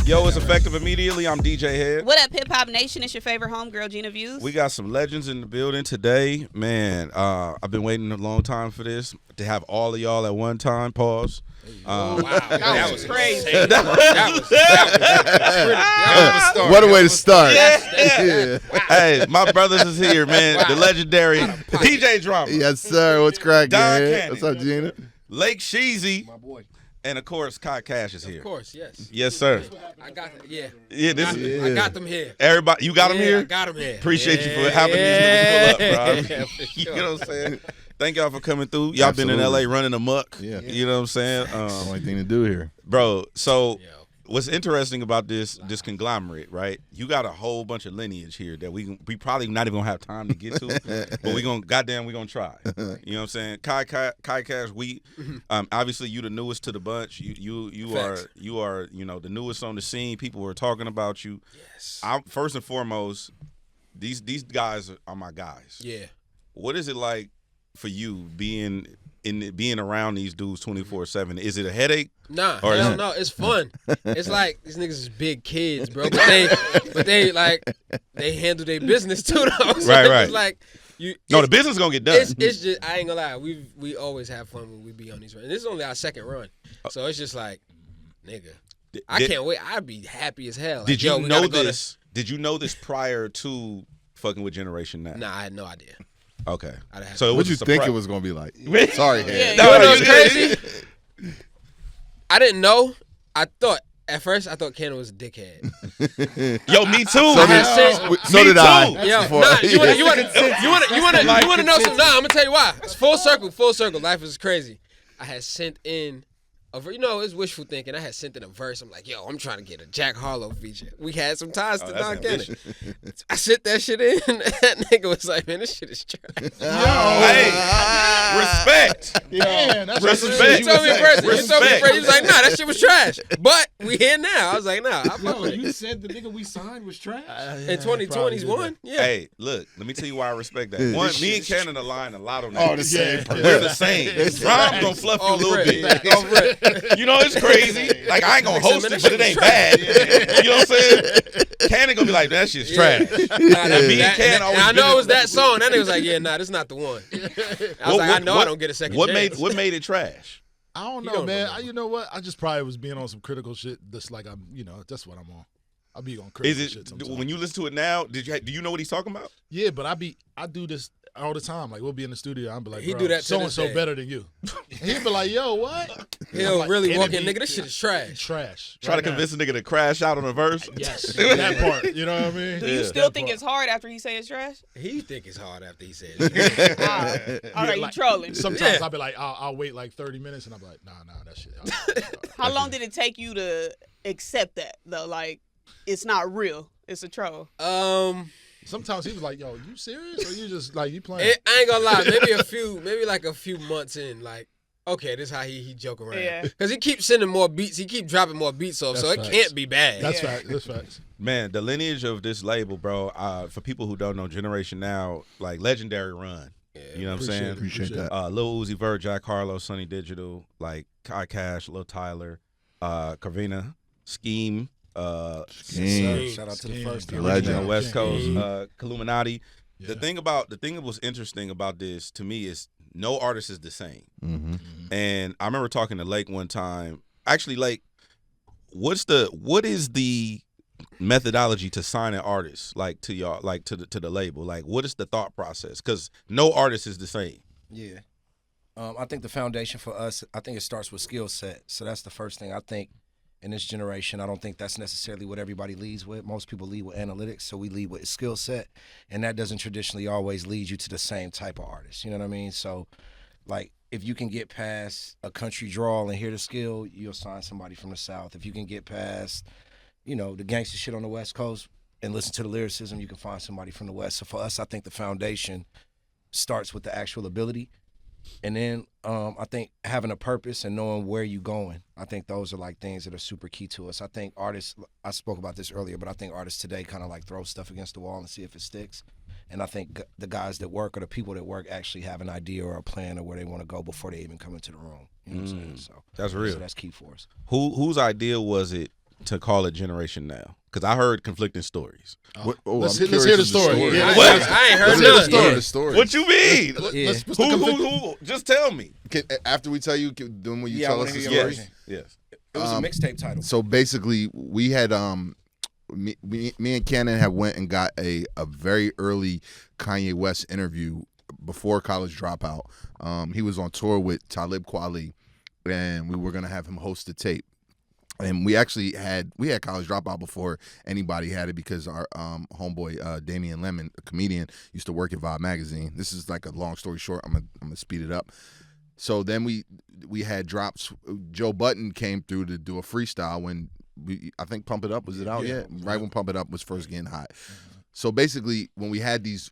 Yo, it's effective immediately. I'm DJ Hed. What up, Hip Hop Nation? It's your favorite homegirl, Gina Views. We got some legends in the building today. Man, I've been waiting a long time for this, to have all of y'all at one time. Pause. Wow, that was crazy. What a way to start. Yeah. Hey, my brothers is here, man. The legendary DJ Drama. Yes, sir. What's cracking? Don Cannon. What's up, Gina? Lake Sheezy. My boy. And of course, Kai Cash is here. Of course, yes. Yes, sir. I got them. Yeah. Yeah, I got them here. Everybody, you got them here? I got them here. Appreciate you for having these niggas pull up, bro. Yeah, You sure. know what I'm saying? Thank y'all for coming through. Y'all been in LA running amok. Yeah. You know what I'm saying? Only thing to do here. Bro, so Yo. what's interesting about this conglomerate, right? You got a whole bunch of lineage here that we probably not even gonna have time to get to, but we gonna try. You know what I'm saying? Kai Cash, obviously you the newest to the bunch. You are the newest on the scene. People were talking about you. Yes. First and foremost, these guys are my guys. Yeah. What is it like for you being around these dudes 24/7? Is it a headache? Nah, Or hell no, it's fun. It's like these niggas is big kids, bro. But they they handle their business too, though. So Right. It's like The business gonna get done. It's just I ain't gonna lie. We always have fun when we be on these runs. This is only our second run, so it's just like, nigga, I can't wait. I'd be happy as hell. Did like, you know this? Did you know this prior to fucking with Generation Now? Nah, I had no idea. Okay. So What you think it was gonna be like? Sorry, Ed. You know what's crazy? I didn't know. At first I thought Cannon was a dickhead. Yo, me too. So did I. Yo, you want to know something? Nah, I'm gonna tell you why. It's full circle. Life is crazy. I had sent in it's wishful thinking. I had sent in a verse. I'm like, yo, I'm trying to get a Jack Harlow feature. We had some ties to Don Cannon. I sent that shit in. That nigga was like, man, this shit is trash. Hey, respect. Yeah, that's Respect. He told me in person. He was like, nah, that shit was trash. But we here now. I was like, nah. Yo, you said the nigga we signed was trash? In 2020's one? Yeah. Hey, look, let me tell you why I respect that. One, me and Cannon align a lot on that. Oh, the same. We're the same. Ron gonna fluff you a little bit. You know, it's crazy. Like, I ain't gonna host it, but it ain't bad. You know what I'm saying? Cannon gonna be like, that shit's trash. I know it was that song. That nigga was like, yeah, nah, this is not the one. I was like, I know I don't get a second chance. What made it trash? I don't know, man. You know what? I just probably was being on some critical shit. That's like that's what I'm on. I be on critical shit sometimes. When you listen to it now, do you know what he's talking about? Yeah, but I do this all the time. Like, we'll be in the studio. I'll be like, He bro, do that to so and this so day. better than you. And he'll be like, yo, what? He'll like, really walk in, enemy. nigga, this shit is trash. Trash. Try to convince a nigga to crash out on a verse? Yes, that part. You know what I mean? Do you still think it's hard after he say it's trash? He think it's hard after he said it. All right, you trolling. Sometimes I'll be like, I'll wait like 30 minutes, and I'll be like, nah, that shit. How long did it take you to accept that, though? Like, it's not real. It's a troll. Sometimes he was like, yo, you serious? Or you just, like, you playing? I ain't gonna lie. Maybe like a few months in, like, okay, this is how he joke around. Yeah. Because he keeps sending more beats. He keep dropping more beats off, so That's it facts. can't be bad. That's facts. Man, the lineage of this label, bro, for people who don't know, Generation Now, like, legendary run. Yeah, you know what I'm saying? Appreciate that. Lil Uzi Vert, Jack Harlow, Sonny Digital, like Kai Cash, Lil Tyler, Carvina, Scheme, Shout out to the first time. the original Legend. West Coast, Illuminati. Yeah. The thing that was interesting about this to me is no artist is the same. Mm-hmm. And I remember talking to Lake one time. Actually, Lake, what is the methodology to sign an artist, like, to y'all, like to the label? Like, what is the thought process? Because no artist is the same. Yeah. I think the foundation for us, I think it starts with skill set. So that's the first thing. I think in this generation, I don't think that's necessarily what everybody leads with. Most people lead with analytics, so we lead with skill set. And that doesn't traditionally always lead you to the same type of artist. You know what I mean? So, like, if you can get past a country drawl and hear the skill, you'll sign somebody from the South. If you can get past, the gangster shit on the West Coast and listen to the lyricism, you can find somebody from the West. So for us, I think the foundation starts with the actual ability. And then I think having a purpose and knowing where you're going, I think those are like things that are super key to us. I think artists, I spoke about this earlier, but I think artists today kind of like throw stuff against the wall and see if it sticks. And I think the guys that work or the people that work actually have an idea or a plan of where they want to go before they even come into the room. You know what I'm saying? So That's real. So that's key for us. Whose idea was it to call it Generation Now? Because I heard conflicting stories. Let's hear the story. Yeah, I ain't heard none. The story. What you mean? Yeah. Who? Just tell me. After we tell you, then will you Yeah, I tell wanna us the hear your story? version. Yes. It was a mixtape title. So basically, we had me and Cannon had went and got a very early Kanye West interview before College Dropout. He was on tour with Talib Kweli, and we were gonna have him host the tape. And we actually had College Dropout before anybody had it because our homeboy Damian Lemon, a comedian, used to work at Vibe magazine. This is like a long story short. I'm gonna speed it up. So then we had drops. Joe Budden came through to do a freestyle when I think Pump It Up, was it out yet? Right when Pump It Up was first getting hot. So basically, when we had these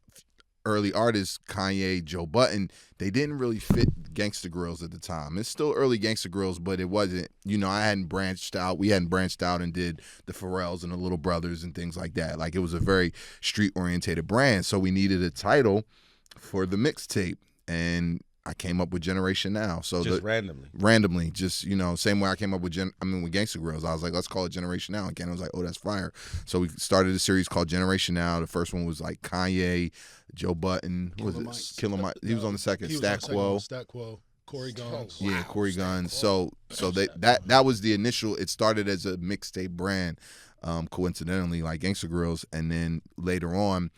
early artists, Kanye, Joe Budden, they didn't really fit Gangsta Grillz at the time. It's still early Gangsta Grillz, but it wasn't, I hadn't branched out. We hadn't branched out and did the Pharrells and the Little Brothers and things like that. Like, it was a very street-orientated brand, so we needed a title for the mixtape, and I came up with Generation Now. So Just randomly, just same way I came up with with Gangsta Grillz. I was like, let's call it Generation Now. And Ken was like, oh, that's fire. So we started a series called Generation Now. The first one was like Kanye, Joe Budden, Killer Mike. He was on the second. Stack Quo, Corey Gunn. Yeah, Corey Gunn. So that was the initial. It started as a mixtape brand, coincidentally, like Gangsta Grillz, and then later on,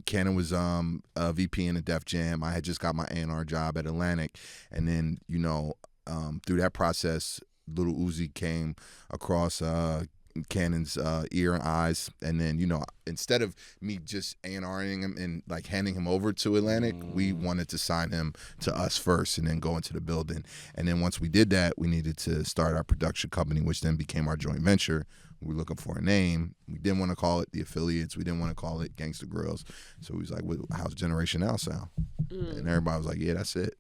Cannon was a VP in a Def Jam. I had just got my A&R job at Atlantic, and then through that process, Little Uzi came across Cannon's ear and eyes, and then instead of me just A&Ring him and like handing him over to Atlantic, we wanted to sign him to us first, and then go into the building. And then once we did that, we needed to start our production company, which then became our joint venture. We were looking for a name. We didn't want to call it The Affiliates. We didn't want to call it Gangsta Grillz. So we was like, how's Generation Now sound? And everybody was like, yeah, that's it.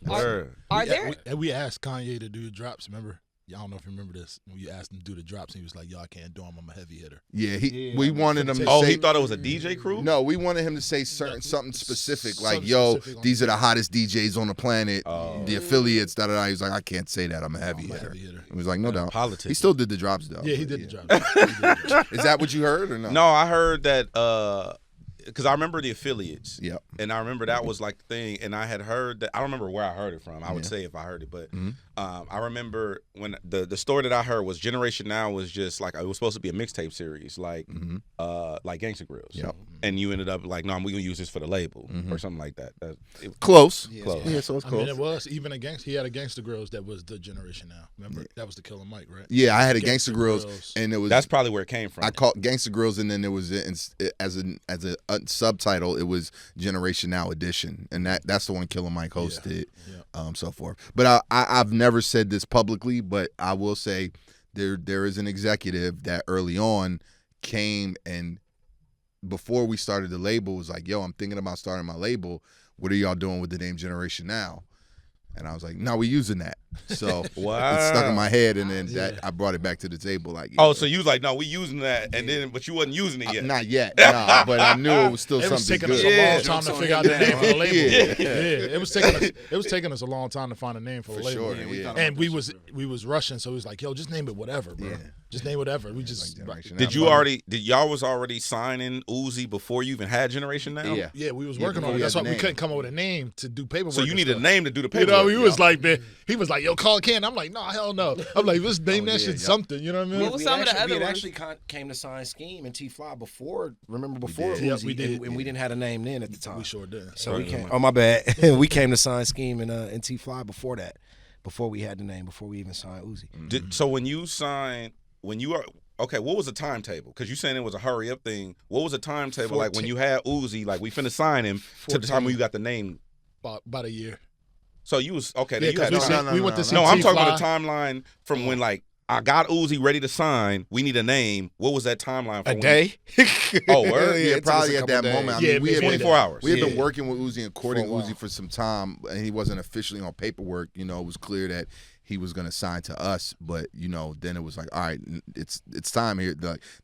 We asked Kanye to do the drops, remember? I don't know if you remember this. When you asked him to do the drops, he was like, yo, I can't do them. I'm a heavy hitter. Yeah, we wanted him to say... Oh, he thought it was a DJ crew? No, we wanted him to say something specific, like, these are the hottest DJs on the planet, the Affiliates, da-da-da. He was like, I can't say that. I'm a heavy hitter. He was like, no doubt. Politics. He still did the drops, though. Yeah, he did the drops. Is that what you heard or no? No, I heard that... because I remember the Affiliates. Yep. And I remember that was like the thing. And I had heard that. I don't remember where I heard it from. I would say if I heard it. But I remember when the story that I heard was Generation Now was just like, it was supposed to be a mixtape series like Gangsta Grillz. Yep. And you ended up like, no, we're going to use this for the label or something like that. Close. Yeah, so it's close. I mean, it was even he had a Gangsta Grillz that was the Generation Now. Remember? That was the Killer Mike, right? Yeah, I had a Gangsta Grillz, and it was... That's probably where it came from. I called Gangsta Grillz, and then there was as a subtitle, it was Generation Now Edition, and that's the one Killer Mike hosted, so forth. But I've never said this publicly, but I will say there is an executive that early on came and before we started the label was like, yo, I'm thinking about starting my label. What are y'all doing with the name Generation Now? And I was like, no, we're using that. So it stuck in my head, and then I brought it back to the table. Like, so you was like, no, we using that, and then but you wasn't using it yet. Not yet, nah, but I knew it was still something good. It was taking us a long time to figure out the name for the label. It was taking us a long time to find a name for the label. Sure, and we was rushing, so it was like, yo, just name it whatever, bro. Just name whatever. We just Did y'all was already signing Uzi before you even had Generation Now? Yeah, we was working on it. That's why we couldn't come up with a name to do paperwork. So you needed a name to do the paperwork. He was like, man, he was like, yo, call Ken. I'm like, no, hell no. I'm like, let's name that shit something. You know what I mean? What was some of the other ones? We actually came to sign Scheme and T-Fly before Uzi, Yep, we did. and we didn't have a name then at the time. We sure did. So we came. Oh my bad. We came to sign Scheme and T-Fly before that, before we had the name, before we even signed Uzi. So when you are. Okay, what was the timetable? Because you saying it was a hurry up thing. What was the timetable like when you had Uzi? Like we finna sign him to the time when you got the name. About a year. So you was okay. Yeah, you had we went to see No, I'm talking T-Fly. about the timeline from when like I got Uzi ready to sign. We need a name. What was that timeline for? A day? Oh, word? Yeah, it took us probably a at that couple moment. days. I mean, we had 24 hours. We had been working with Uzi and courting For a while. Uzi for some time, and he wasn't officially on paperwork. It was clear that he was going to sign to us, but then it was like, all right, it's time here.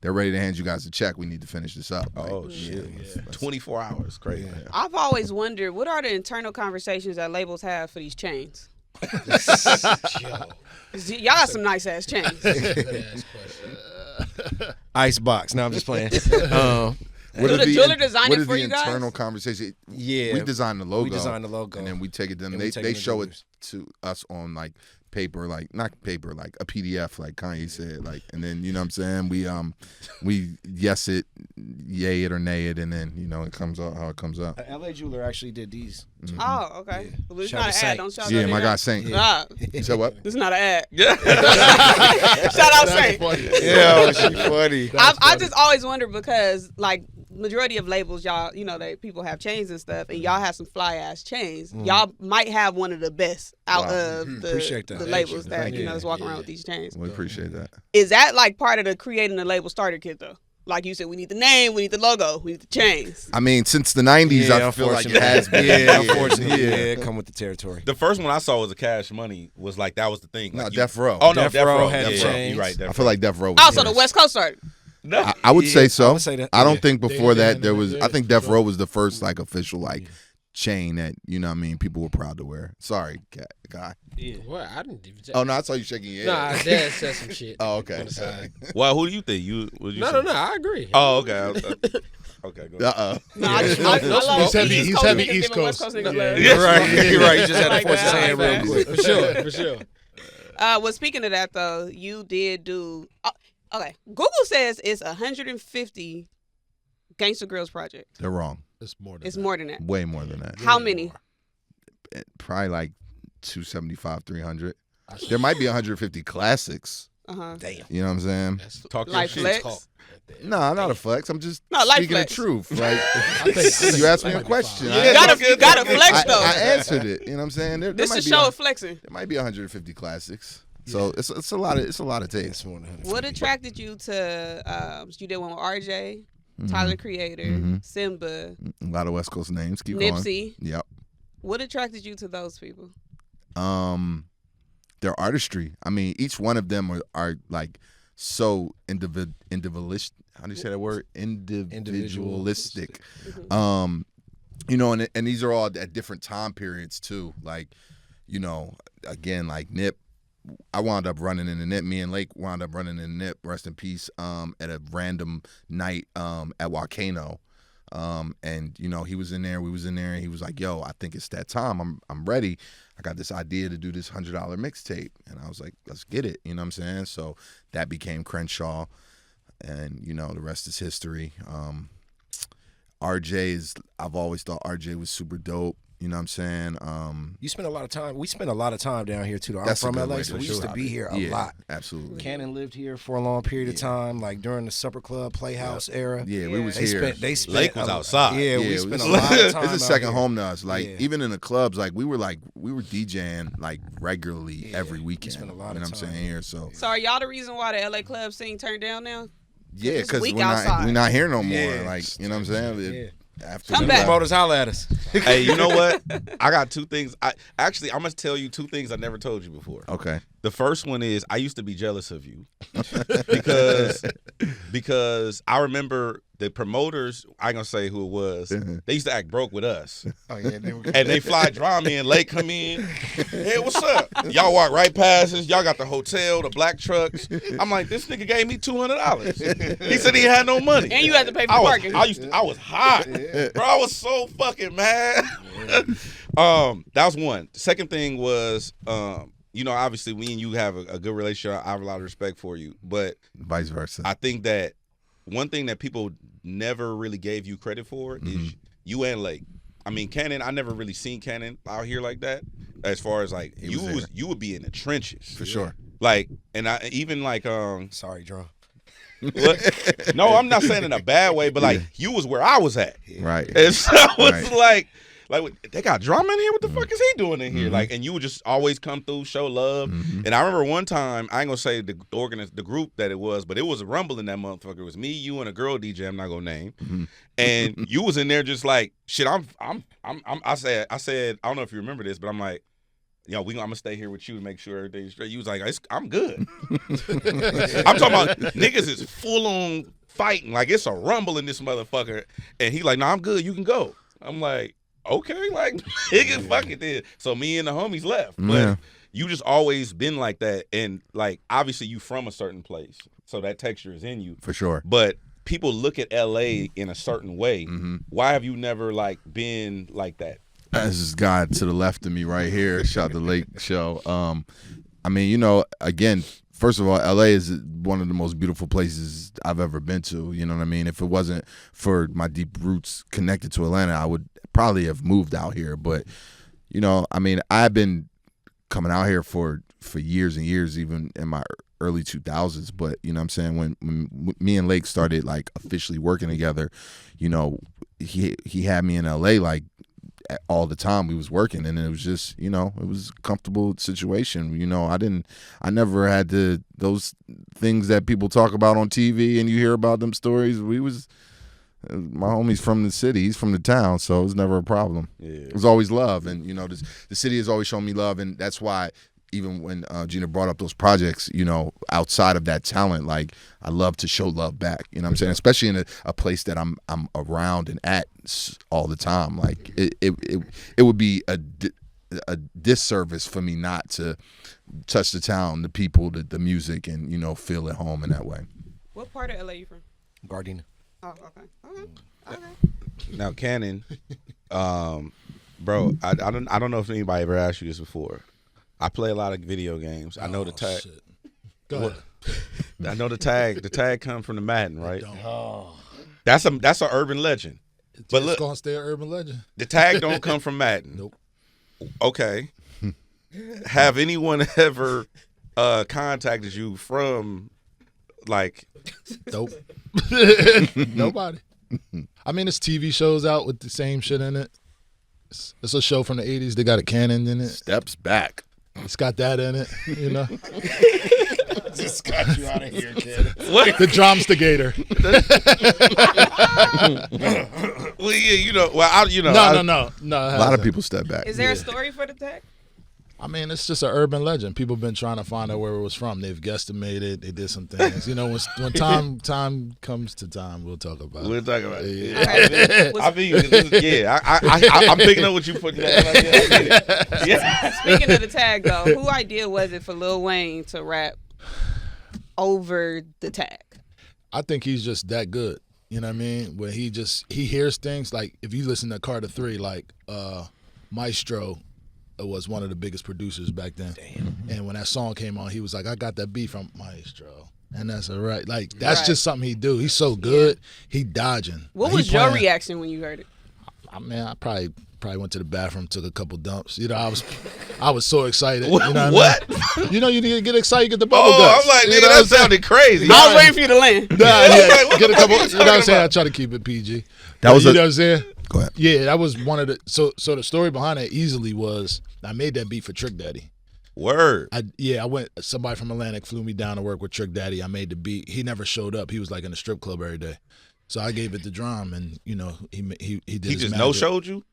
They're ready to hand you guys a check. We need to finish this up. Oh shit! 24 hours, crazy. Yeah. I've always wondered, what are the internal conversations that labels have for these chains? Y'all got some nice ass chains. Ice box. No, I'm just playing. What Do the jeweler design what it is for the you guys? internal conversation? Yeah. We designed the logo. We designed the logo. And then we take it to them. And we They take it to show jewelers. it to us on like paper, like not paper, like a PDF, like Kanye said. Like, and then you know what I'm saying? We yes it, yay it or nay it, and then it comes out how it comes out. LA jeweler actually did these. Oh, okay. Well, it's Shout not out an to ad. Saint. Don't shout Yeah, out my there. guy Saint. Nah, You said what? this is not an ad. Yeah. Shout out Saint. Yeah, she funny. I just always wonder because like majority of labels, y'all, people have chains and stuff, and y'all have some fly ass chains. Y'all might have one of the best out of Appreciate that. the Thank labels you. that Thank you. that's walking around with these chains. We appreciate that. Is that like part of the creating the label starter kit though? Like you said, we need the name, we need the logo, we need the chains. I mean, since the '90s, I feel like it has been. Yeah, unfortunately. Yeah, it come with the territory. The first one I saw was a Cash Money. Was like that was the thing. No, Like Death Row. Oh no, Death Death Row Row had Death the Row. chains. You're right. Death I feel like Death Row. Also, was the West Coast started. No. I would say I so. would say that. I don't Yeah. think before Yeah, that there was. yeah, I think for Death sure. Row was the first like official like chain that people were proud to wear. Sorry, guy. What? I didn't even. Oh no, I saw you shaking your Nah, head. Dad said some shit. Oh okay. On the side. Well, who do you think? Would you No, say? I agree. Oh, okay. Okay, go ahead. No, I love He's heavy- East he's Coast heavy niggas East giving West Coast. Coast niggas love. Yeah. You're right. You just had to Like force his that, hand like real that. quick. For sure. Well, speaking of that though, you did do. Okay, Google says it's 150 Gangsta Grillz projects. They're wrong. It's more than It's that. more than that. Way more than that. How many? Probably like 275, 300. There might be 150 classics. Damn. You know what I'm saying? That's Talk your Like shit. Flex. No, not a flex. I'm just No, like speaking flex. the truth. Like I think you asked me that a might be question. fine. I You answered- gotta flex though. I answered it. You know what I'm saying? There This might is be show a- of flexing. There might be 150 classics. So it's a lot of tapes. It's more than 150. What attracted you to? You did one with RJ, Tyler the Creator, Simba, A lot of West Coast names. Keep Nipsey. going. Yep. What attracted you to those people? Their artistry. I mean, each one of them are like so individualistic. How do you say that word? Individualistic. And these are all at different time periods too. Like, again, like Nip. I wound up running in the Nip. Me and Lake wound up running in the Nip. Rest in peace. At a random night at Volcano. And he was in there, we was in there, and he was like, yo, I think it's that time. I'm ready. I got this idea to do this $100 mixtape. And I was like, let's get it. You know what I'm saying? So that became Crenshaw, and the rest is history. I've always thought RJ was super dope. You know what I'm saying? You spend a lot of time. We spend a lot of time down here too. Though. I'm That's a from good LA, way so to we used to describe be it. here a Yeah, lot. Absolutely. Cannon lived here for a long period of time, like during the Supper Club Playhouse era. Yeah, we was They here. spent Lake was outside. Yeah, Yeah, we it spent was- a lot of time. It's a out second here. home to us. Like Yeah. even in the clubs, like we were DJing like regularly every weekend. spent a lot you know of what I'm time. saying here. So So are y'all the reason why the LA club scene turned down now? yeah, It's because weak we're outside. not here no more. Yeah. Like you know what I'm saying. Yeah. After Come we back. left- Promoters, holla at us. Hey, you know what? I got two things. I'm gonna tell you two things I never told you before. Okay. The first one is I used to be jealous of you because I remember the promoters. I ain't gonna say who it was. They used to act broke with us, Oh yeah. They were and they fly drama in. Lake come in. Hey, what's up? Y'all walk right past us. Y'all got the hotel, the black trucks. I'm like, this nigga gave me $200. He said he had no money. And you had to pay for I parking. was hot, bro. I was so fucking mad. That was one. The second thing was, obviously me and you have a good relationship. I have a lot of respect for you, but vice versa. I think that one thing that people never really gave you credit for is you and Lake. I mean, Cannon. I never really seen Cannon out here like that. As far as like you would be in the trenches for sure. Like, and I even like Sorry, Drum. what? No, I'm not saying in a bad way, but like you was where I was at. Right. And so it's Right. like they got drama in here. What the fuck is he doing in here? Like, and you would just always come through, show love. And I remember one time, I ain't gonna say the group that it was, but it was a rumble in that motherfucker. It was me, you, and a girl DJ. I'm not gonna name. And you was in there just like shit. I said I don't know if you remember this, but I'm like, I'm gonna stay here with you and make sure everything's straight. You was like, I'm good. I'm talking about niggas is full on fighting, like it's a rumble in this motherfucker. And he like, I'm good, you can go. I'm like, okay, like nigga, fuck it then. So me and the homies left. But you just always been like that, and like obviously you from a certain place, so that texture is in you For sure. But people look at LA in a certain way. Why have you never like been like that? This is guy to the left of me right here. Shout out the Lake Show. I mean, you know, again, first of all, LA is one of the most beautiful places I've ever been to. You know what I mean? If it wasn't for my deep roots connected to Atlanta, I would probably have moved out here. But, you know, I mean, I've been coming out here for years and years, even in my early 2000s. But, you know what I'm saying, when me and Lake started, like, officially working together, you know, he had me in LA, like, all the time we was working, and it was just, you know, it was a comfortable situation. You know, I never had those things that people talk about on TV and you hear about them stories. My homie's from the city, he's from the town, so it was never a problem. It was always love, and you know, the city has always shown me love, and that's why even when Gina brought up those projects, you know, outside of that talent, like, I love to show love back. You know what I'm saying? Especially in a place that I'm around and at all the time. Like, it would be a disservice for me not to touch the town, the people, the music, and, you know, feel at home in that way. What part of LA you from? Gardena. Oh, okay. Now, Cannon, bro, I don't know if anybody ever asked you this before. I play a lot of video games. I know the tag. Shit. Go ahead. I know the tag. The tag comes from the Madden, right? Oh. That's an urban legend. But It's look, gonna stay an urban legend. the tag don't come from Madden. Nope. Okay. Have anyone ever contacted you from, like? Nope. Nobody. I mean, it's TV shows out with the same shit in it. It's a show from the 80s. They got a cannon in it. Steps back. It's got that in it, you know. Just got you out of here, kid. The Dromstigator. Well, yeah, you know. Well, No. A lot of people step back. Is there a story for the tag? I mean, it's just an urban legend. People have been trying to find out where it was from. They've guesstimated. They did some things. You know, when time comes to time, we'll talk about it. We'll talk about it. Okay. I mean, yeah, I'm picking up what you putting down. Like, yeah, I get it. Yeah. Speaking of the tag, though, who idea was it for Lil Wayne to rap over the tag? I think he's just that good. You know what I mean? When he hears things, like if you listen to Carter 3, like Maestro was one of the biggest producers back then. Damn. And when that song came on, he was like, I got that beat from Maestro. And that's all right. Like, that's just something he do. He's so good. He dodging. What was your reaction when you heard it? I mean, I probably went to the bathroom, took a couple dumps. You know, I was so excited. You know what? I mean? You know, you need to get excited, get the bubble guts. I'm like, nigga, that sounded crazy. I was waiting for you to land. Get a couple. You know what I'm saying? I try to keep it PG. That was you know what I'm saying? Go ahead. Yeah, that was one of the. So the story behind it easily was I made that beat for Trick Daddy. Word. I went. Somebody from Atlantic flew me down to work with Trick Daddy. I made the beat. He never showed up. He was like in the strip club every day. So I gave it to Drum, and you know he did. He his just magic. no-showed you?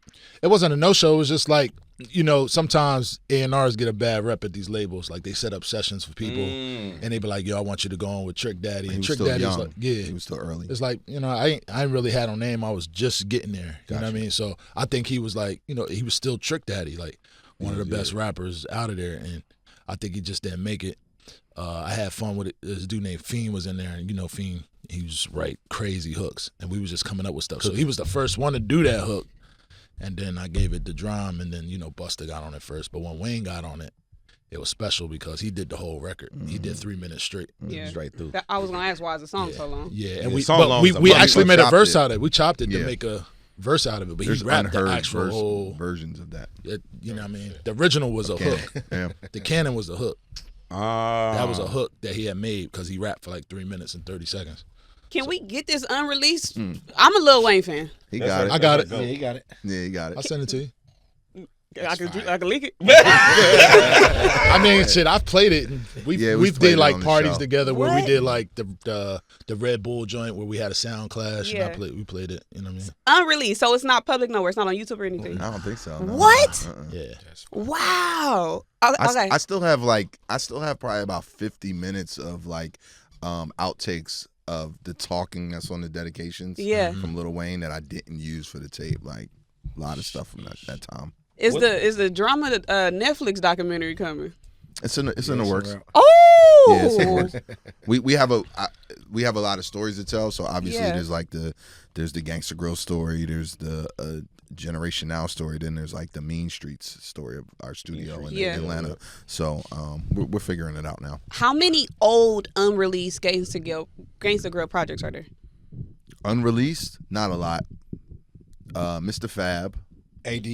It wasn't a no-show. It was just like, you know, sometimes A&Rs get a bad rep at these labels. Like they set up sessions for people, and they be like, "Yo, I want you to go on with Trick Daddy." And Trick Daddy was like, "Yeah, he was still early." It's like, you know, I ain't really had no name. I was just getting there. You know what I mean? So I think he was like, you know, he was still Trick Daddy, like one of the best rappers out of there, and I think he just didn't make it. I had fun with it. This dude named Fiend was in there, and you know Fiend, he was right crazy hooks, and we was just coming up with stuff. So he was the first one to do that hook, and then I gave it to Drum, and then, you know, Busta got on it first. But when Wayne got on it, it was special because he did the whole record. He did 3 minutes straight. Yeah, straight through. I was gonna ask why is the song so long? Yeah, and Yeah, we actually made a chopped verse it. out of it. We chopped it to make a verse out of it, but There's he rapped the unheard actual whole versions of that. you know what I mean? The original was a hook. Yeah. The canon was a hook. That That was a hook that he had made because he rapped for like 3 minutes and 30 seconds. Can we get this unreleased? I'm a Lil Wayne fan. He got it. I got it. Yeah, he got it. Yeah, he got it. I'll send it to you. I can leak it. I mean, shit, I've played it. And we played did it like on the parties show. together where we What? did like the Red Bull joint where we had a sound clash. Yeah. And we played it. You know what I mean? Unreleased, so it's not public nowhere. It's not on YouTube or anything. I don't think so. No. What? Yeah. Wow. Okay. I still have probably about 50 minutes of like outtakes of the talking that's on the dedications from Lil Wayne that I didn't use for the tape. Like a lot of stuff from that time. Is the drama Netflix documentary coming? It's in the works. Oh, Yeah, it's in the works. We have a lot of stories to tell. So obviously there's like there's the Gangsta Grillz story. There's the Generation Now story. Then there's like the Mean Streets story of our studio in Atlanta. So we're figuring it out now. How many old unreleased Gangsta Grill projects are there? Unreleased, not a lot. Mr. Fab, AD.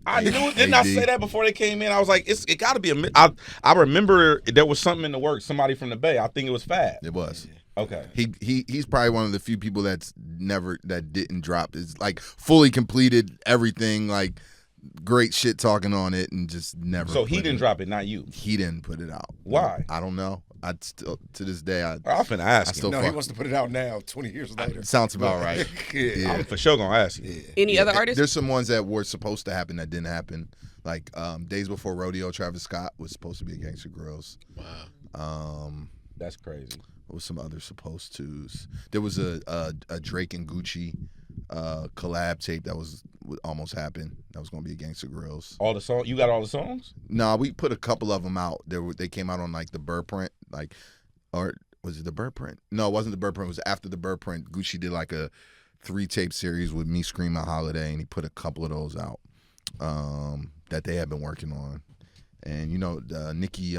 I knew it. Didn't I say that before they came in? I was like, it got to be I remember there was something in the works. Somebody from the Bay. I think it was Fab. It was. Okay. He's probably one of the few people that didn't drop. It's like fully completed everything, like great shit talking on it, and just never. So he didn't drop it, not you. He didn't put it out. Why? I don't know. I still to this day I'm finna ask him. No, he wants to put it out now, 20 years later. Sounds about right. Yeah. I'm for sure gonna ask you. Yeah. Any other artists? There's some ones that were supposed to happen that didn't happen. Like Days Before Rodeo, Travis Scott was supposed to be a Gangsta Grillz. Wow. That's crazy. What was some other supposed tos? There was a Drake and Gucci collab tape that was almost happened. That was gonna be a Gangsta Grillz. All the songs? You got all the songs? No, we put a couple of them out. They came out on like the Burr print, like, or was it the Burr print? No, it wasn't the Burr print. It was after the Burr print. Gucci did like a 3-tape series with me, Screaming Holiday, and he put a couple of those out that they had been working on. And you know, Nicki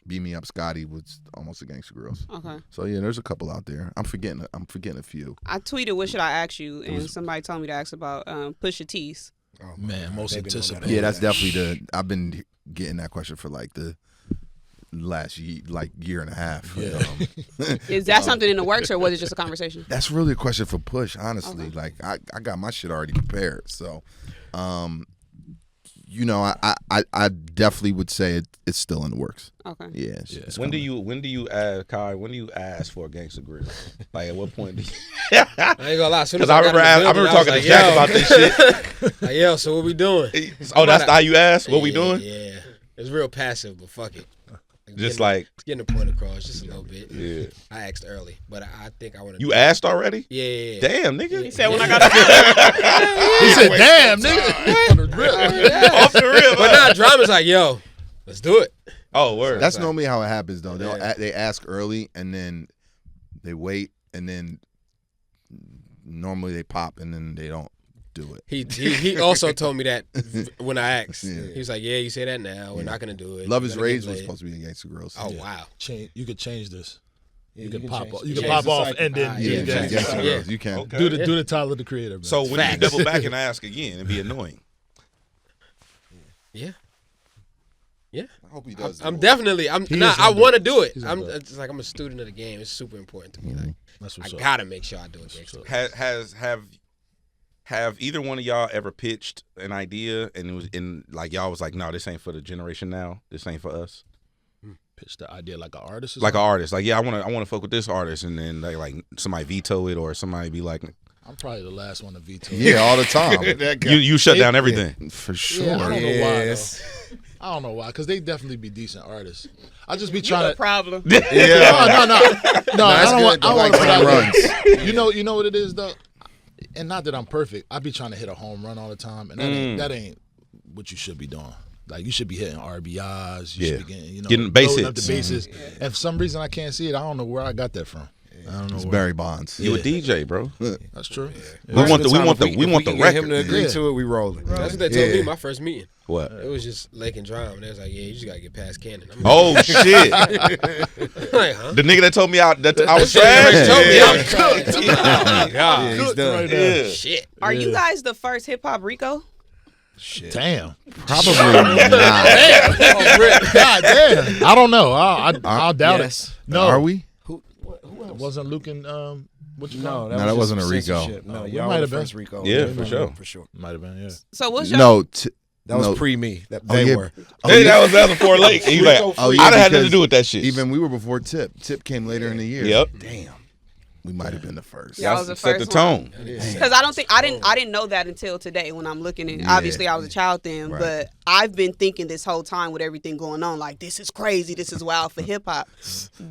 Beat Me Up Scotty was almost a Gangsta Grillz. Okay. So yeah, there's a couple out there. I'm forgetting a few. I tweeted, "What should I ask you?" And somebody told me to ask about Pusha T's. Oh, Man, most anticipated. Yeah, that's definitely I've been getting that question for like the last year and a half. Yeah. Is that something in the works, or was it just a conversation? That's really a question for Push, honestly. Okay. Like I got my shit already prepared. So you know, I definitely would say it's still in the works. Okay. Yeah. It's When do coming. you ask, Kai? When do you ask for a Gangsta Grillz? Like at what point? I ain't gonna lie. Because I remember talking to Jack about this shit. Like, yo, so what we doing? Oh, that's how you ask? What we doing? Yeah, it's real passive, but fuck it. Just like getting the point across, just a little bit. Yeah. I asked early, but I think I want to. You asked already? Yeah. Damn, nigga. He said when I got a He said, "Damn, nigga." Off the rip. But now Drama's like, yo, let's do it. Oh, word. That's normally how it happens, though. Yeah. They ask early and then they wait and then normally they pop and then they don't do it. He also told me that when I asked. Yeah. He was like, yeah, you say that now. We're not gonna do it. Love We're is gonna get Raised was laid. supposed to be a Gangsta Grillz. Oh Yeah. wow. You could change this. Yeah, You can pop change- off. You can change pop the off cycle. and then Ah, do yeah, the Yeah, Gangsta Gangsta Grillz. Yeah. Grillz. You can. Okay. Do the Tyler the Creator. Man. So when Facts. you double back and ask again, it'd be annoying. Yeah. I hope he does. I'm definitely. He is I gonna do want to it. do it. He's gonna do it. It's like I'm a student of the game. It's super important to me. Like That's I what's up. gotta make sure I do it. Next time. Have either one of y'all ever pitched an idea and it was in like y'all was like, no, this ain't for the generation now. This ain't for us. Pitch the idea like an artist. Or Like an something? artist, like yeah, I want to fuck with this artist, and then like somebody veto it or somebody be like, I'm probably the last one to veto. Yeah, all the time. you shut down everything. For sure. Yeah, I don't know why. Yes. Though. I don't know why, because they definitely be decent artists. I just be You trying the to. problem. No. I don't want. I want to put out runs. You know what it is though, and not that I'm perfect. I be trying to hit a home run all the time, and that ain't what you should be doing. Like you should be hitting RBIs. You should be getting base loading up hits. the bases. And for some reason I can't see it. I don't know where I got that from. I don't know. It's where. Barry Bonds. You a DJ, bro. That's true. We want the Get record. him to agree Yeah. to it. We rolling. That's what they told me my first meeting. What? It was just Lake and Drum, and they was like, yeah, you just gotta get past Cannon. I'm Oh shit! like, huh? The nigga that told me I was That trash. shit told me Yeah. I was trash. Oh, God. Yeah, he's done. right now. Yeah. Shit. Are you guys the first hip hop Rico? Shit. Damn. Probably not. God damn. I don't know. I'll doubt Yes. it. No. Are we? Who else? Wasn't Luke and what you call No, it? that, that was wasn't just a Rico. censorship. No, It y'all might were have the been. first Rico. Yeah, for sure. For sure. Might have been, yeah. So what's your No. That was No. pre me. They yeah. were. Hey, that was before Lake. He like, Oh, I yeah, done had nothing to because do with that shit. Even we were before Tip. Tip came later in the year. Yep. Damn. We might have been the first. Y'all was the set the first tone. Because I didn't know that until today when I'm looking at. Obviously, I was a child then, but I've been thinking this whole time with everything going on, like this is crazy, this is wild for hip hop.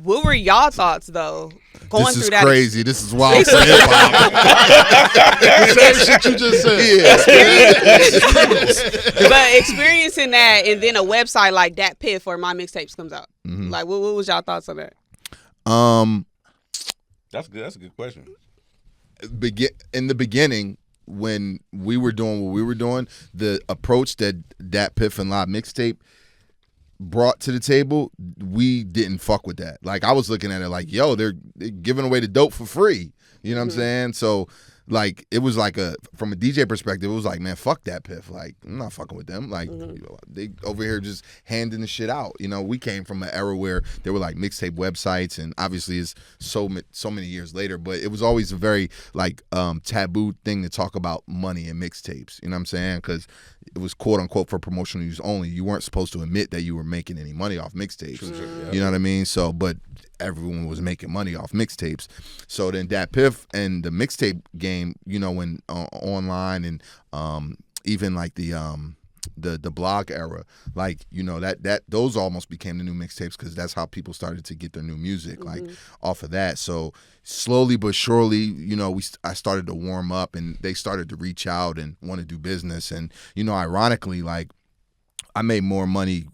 What were y'all thoughts though? Going This through is that crazy. This is wild for hip hop. Same shit you just said. But experiencing that, and then a website like Dat Piff or My Mixtapes comes out. Like, what was y'all thoughts on that? That's good. That's a good question. In the beginning, when we were doing what we were doing, the approach that Dat Piff and Live Mixtape brought to the table, we didn't fuck with that. Like, I was looking at it like, yo, they're giving away the dope for free. You know what I'm saying? So, like, it was like from a DJ perspective, it was like, man, fuck Dat Piff. Like, I'm not fucking with them. Like, they over here just handing the shit out. You know, we came from an era where there were like mixtape websites, and obviously it's so many years later, but it was always a very like taboo thing to talk about money and mixtapes. You know what I'm saying? Because it was quote unquote for promotional use only. You weren't supposed to admit that you were making any money off mixtapes. You know what I mean? So, but everyone was making money off mixtapes. So then Dat Piff and the mixtape game, you know, when online and even like the blog era, like, you know, that those almost became the new mixtapes because that's how people started to get their new music, like off of that. So slowly but surely, you know, I started to warm up, and they started to reach out and want to do business. And, you know, ironically, like, I made more money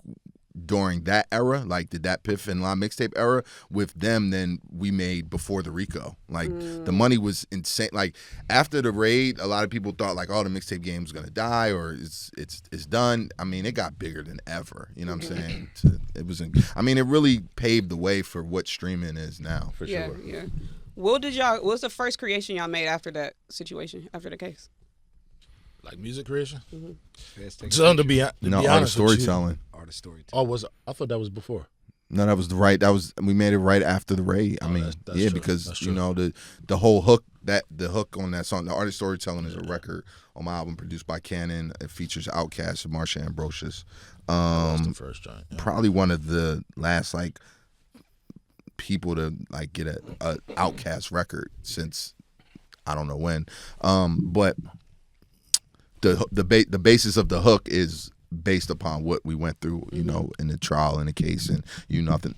during that era, like the Dat Piff and Live Mixtape era, with them than we made before the RICO. Like, the money was insane. Like, after the raid, a lot of people thought like, oh, the mixtape game was gonna die or it's done. I mean, it got bigger than ever. You know what I'm saying? It really paved the way for what streaming is now, for sure. Yeah. What was the first creation y'all made after that situation, after the case? Like music creation? No, to be honest, artist storytelling. Artist storytelling. Oh, I thought that was before. No, we made it right after the raid. I mean, that's true. because you know the whole hook, the hook on that song, the artist storytelling is a record on my album produced by Canon. It features Outkast and Marsha Ambrosius. That's the first joint. Yeah. Probably one of the last like people to like get a Outkast record since I don't know when. But the basis of the hook is based upon what we went through, you know, in the trial, in the case, and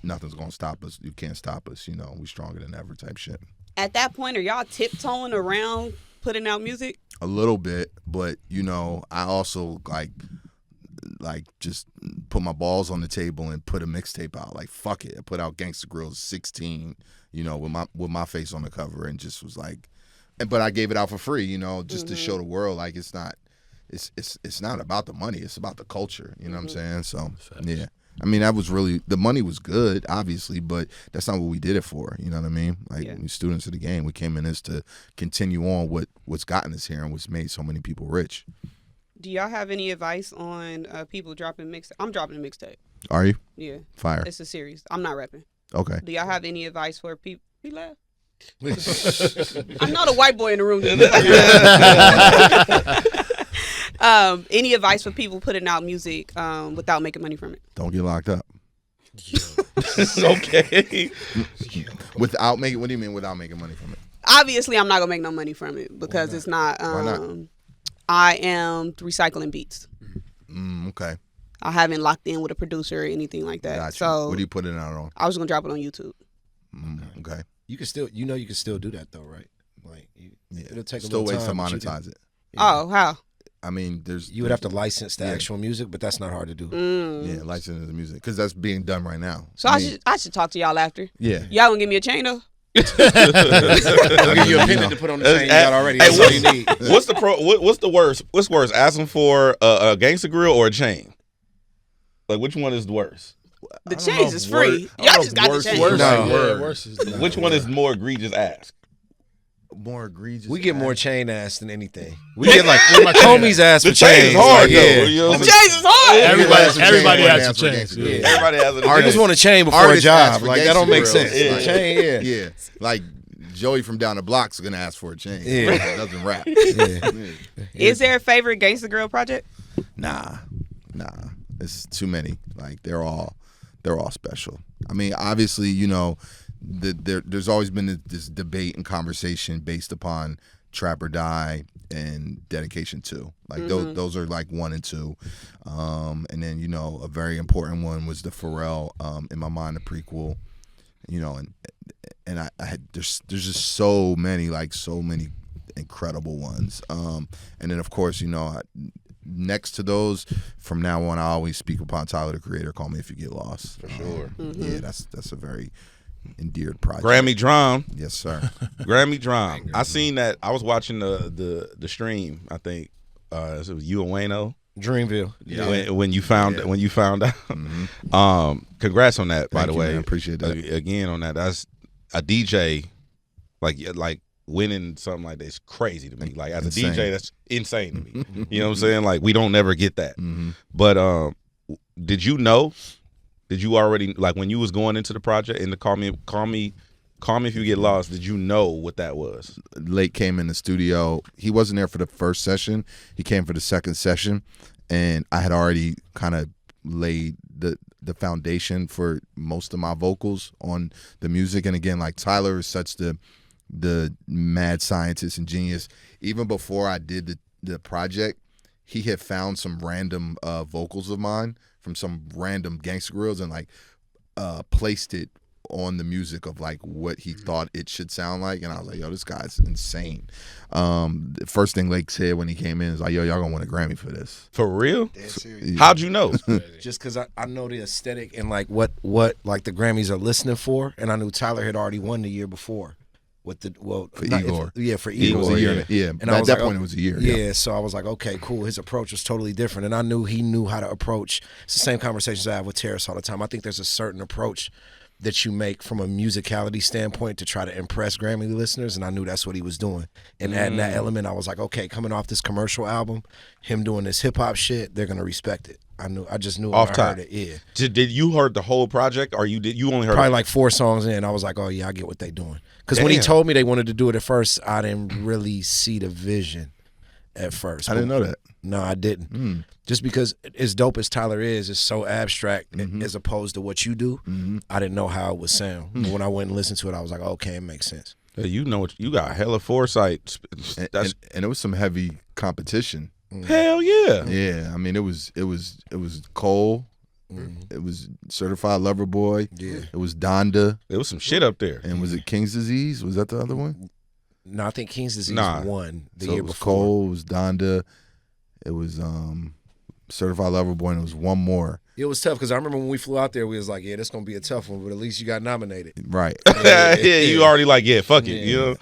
nothing's gonna stop us. You can't stop us. You know, we stronger than ever type shit. At that point, are y'all tiptoeing around putting out music? A little bit, but you know, I also like just put my balls on the table and put a mixtape out. Like, fuck it, I put out Gangsta Grillz 16, you know, with my face on the cover, and just was like, but I gave it out for free, you know, just to show the world like it's not about the money, it's about the culture, you know what I'm saying? So yeah, I mean, that was really, the money was good, obviously, but that's not what we did it for, you know what I mean? Like, we students of the game, we came in this to continue on what's gotten us here and what's made so many people rich. Do y'all have any advice on people dropping mixtape? I'm dropping a mixtape. Are you? Yeah. Fire. It's a series. I'm not rapping. Okay. Do y'all have any advice for people? He laughed. I know the white boy in the room. Any advice for people putting out music without making money from it? Don't get locked up. Okay. Without making, what do you mean without making money from it? Obviously, I'm not gonna make no money from it because it's not. Why not? I am recycling beats. Okay. I haven't locked in with a producer or anything like that. Gotcha. So what are you putting it out on? I was gonna drop it on YouTube. Okay. You can still do that though, right? Like, it'll take still a little ways to time, but monetize it. Oh, how? I mean, you would have to license the actual music, but that's not hard to do. Yeah, licensing the music, because that's being done right now. So I should talk to y'all after. Yeah. Y'all gonna give me a chain though? I'll give you a pendant to put on the chain you got already. That's all you need. What's the worst? What's worse, asking for a Gangsta Grill or a chain? Like, which one is the worst? The chains is free. Y'all just got the chain. Worse is Which one is more egregious ask? More egregious. We get more chain ass than anything. We get like homies ass for chain chains. is hard, like, though. yeah. You know what I'm The saying? chains is hard. Everybody has some chains. Yeah. Everybody has a I just want a chain before Artists a ask job. for Like, that don't Gangsta make Grillz. sense. Yeah. Like, chain, Yeah. Like, Joey from down the block's gonna ask for a chain. Yeah. He doesn't rap. Is there a favorite Gangsta Grill project? Nah. It's too many. Like, they're all special. I mean, obviously, you know, there's always been this debate and conversation based upon Trap or Die and Dedication 2. Like those are like 1 and 2. And then, you know, a very important one was the Pharrell, in my mind, the prequel. You know, and I had there's just so many incredible ones. And then of course, you know, next to those, from now on, I always speak upon Tyler, the Creator. Call Me If You Get Lost. For sure. Yeah, that's a very endeared project. Grammy Drum. Yes, sir. Grammy Drum. I seen that. I was watching the stream. I think it was you and Wayno. Dreamville. Yeah. When you found out. Congrats on that, by the way. Man, appreciate that. Again, on that. That's a DJ like winning something like that is crazy to me. Like as Insane. a DJ, that's insane to me. You know what I'm saying? Like we don't never get that. But did you know? Did you already, like when you was going into the project and the Call Me If You Get Lost, did you know what that was? Lake came in the studio. He wasn't there for the first session. He came for the second session, and I had already kind of laid the foundation for most of my vocals on the music. And again, like Tyler is such the mad scientist and genius. Even before I did the project, he had found some random vocals of mine from some random Gangsta Grillz and like placed it on the music of like what he thought it should sound like. And I was like, yo, this guy's insane. The first thing Lake said when he came in is like, yo, y'all gonna win a Grammy for this. For real? Dead serious. How'd you know? Just because I know the aesthetic and like what like the Grammys are listening for, and I knew Tyler had already won the year before with the For Igor. For It was Igor. a year. Yeah. And At that point, it was a year. Yeah, so I was like, okay, cool. His approach was totally different, and I knew he knew how to approach. It's the same conversations I have with Terrace all the time. I think there's a certain approach that you make from a musicality standpoint to try to impress Grammy listeners, and I knew that's what he was doing. And adding that element, I was like, okay, coming off this commercial album, him doing this hip hop shit, they're gonna respect it. I just knew Off when top. I heard it. Yeah. Did you heard the whole project, or you only heard Probably like 4 songs in, I was like, oh yeah, I get what they doing. Because when he Damn. told me they wanted to do it at first, I didn't really see the vision at first. I didn't know that. No, I didn't. Just because as dope as Tyler is, it's so abstract as opposed to what you do. I didn't know how it would sound. But when I went and listened to it, I was like, okay, it makes sense. You know what? You got hella foresight. That's And it was some heavy competition. hell yeah. Yeah, I mean, it was Cole. It was Certified Lover Boy. Yeah. It was Donda. There was some shit up there. And was it King's Disease? Was that the other one? No, I think King's Disease Nah. won the So year it was before. Cole, it was Donda, it was Certified Lover Boy, and it was one more. It was tough because I remember when we flew out there, we was like, yeah, this going to be a tough one, but at least you got nominated. Right. Yeah, you already like, yeah, fuck it. You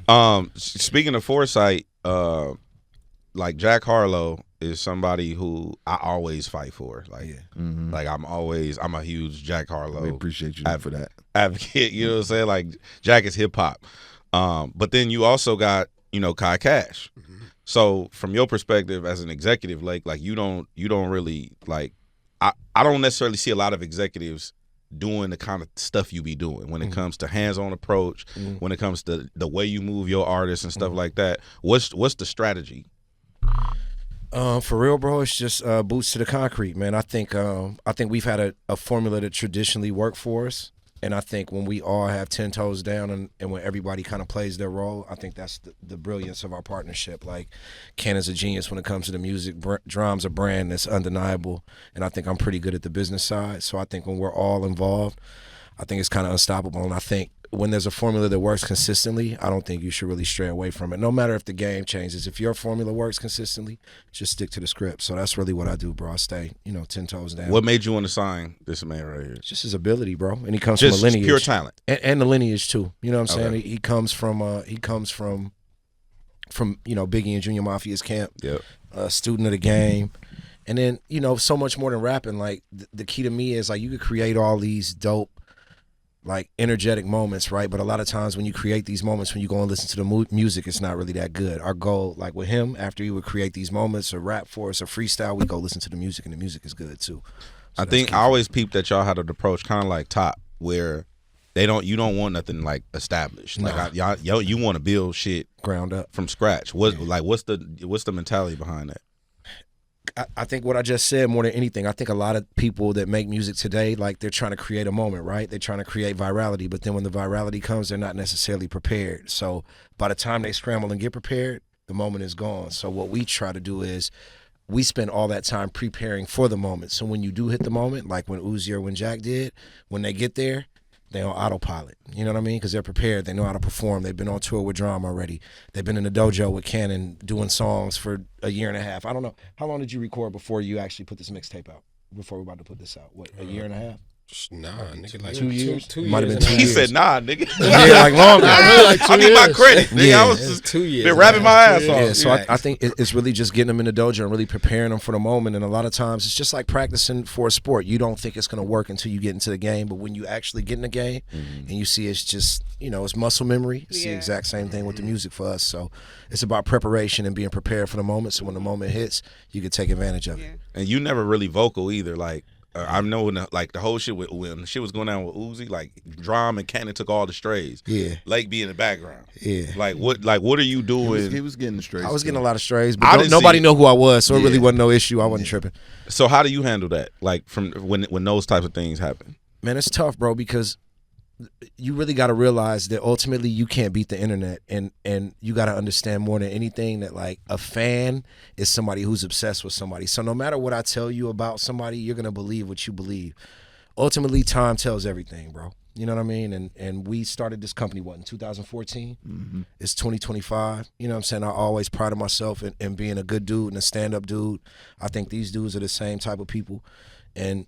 know. Speaking of foresight, like Jack Harlow is somebody who I always fight for. Like, like I'm a huge Jack Harlow. We appreciate you for that. Advocate. You know what I'm saying? Like Jack is hip hop. But then you also got, you know, Kai Cash. So from your perspective as an executive, like you don't really like. I don't necessarily see a lot of executives doing the kind of stuff you be doing when it comes to hands-on approach, when it comes to the way you move your artists and stuff like that. What's the strategy? For real, bro, it's just boots to the concrete, man. I think we've had a formula that traditionally worked for us, and I think when we all have 10 toes down and when everybody kind of plays their role, I think that's the brilliance of our partnership. Like, Cannon's a genius when it comes to the music. Drum's a brand that's undeniable, and I think I'm pretty good at the business side. So I think when we're all involved, I think it's kind of unstoppable. And I think when there's a formula that works consistently, I don't think you should really stray away from it. No matter if the game changes, if your formula works consistently, just stick to the script. So that's really what I do, bro. I stay, 10 toes down. What made you want to sign this man right here? It's just his ability, bro. And he comes Just from a lineage. pure talent. And the lineage too. You know what I'm saying? Okay. He comes from Biggie and Junior Mafia's camp. Yep. A student of the game. And then, so much more than rapping. Like, the key to me is like you could create all these dope, like, energetic moments, right? But a lot of times when you create these moments, when you go and listen to the music, it's not really that good. Our goal, like with him, after he would create these moments or rap for us or freestyle, we go listen to the music, and the music is good too. So I think I always peeped that y'all had an approach kind of like Top, where you don't want nothing like established. Like you want to build shit ground up from scratch. What's the mentality behind that? I think what I just said more than anything, I think a lot of people that make music today, like they're trying to create a moment, right? They're trying to create virality, but then when the virality comes, they're not necessarily prepared. So by the time they scramble and get prepared, the moment is gone. So what we try to do is we spend all that time preparing for the moment. So when you do hit the moment, like when Uzi or when Jack did, when they get there, they're on autopilot. You know what I mean? Because they're prepared. They know how to perform. They've been on tour with Drama already. They've been in the dojo with Cannon doing songs for a year and a half. I don't know. How long did you record before you actually put this mixtape out? Before we're about to put this out? What, a year and a half? Nah, nigga, like 2 years? Two Might have years been 2 and a He years. said, nah, nigga. Yeah, like longer. I need my credit. Nigga, Yeah. I was just 2 years. been rapping my ass off. Yeah, so I think it's really just getting them in the dojo and really preparing them for the moment. And a lot of times it's just like practicing for a sport. You don't think it's going to work until you get into the game. But when you actually get in the game and you see it's just, it's muscle memory. It's the exact same thing with the music for us. So it's about preparation and being prepared for the moment. So when the moment hits, you can take advantage of it. And you never really vocal either. Like, I know when the whole shit when shit was going down with Uzi, like Drum and Cannon took all the strays. Yeah. Lake be in the background. Yeah. Like what are you doing? He was getting the strays. I was too. getting a lot of strays, I but didn't nobody see- knew who I was, so it really wasn't no issue. I wasn't tripping. So how do you handle that? Like from when those types of things happen? Man, it's tough, bro, because you really got to realize that ultimately you can't beat the internet, and you got to understand more than anything that like a fan is somebody who's obsessed with somebody. So no matter what I tell you about somebody, you're gonna believe what you believe. Ultimately, time tells everything, bro. You know what I mean? And we started this company, in 2014? Mm-hmm. It's 2025. You know what I'm saying? I always prided myself in being a good dude and a stand-up dude. I think these dudes are the same type of people. And,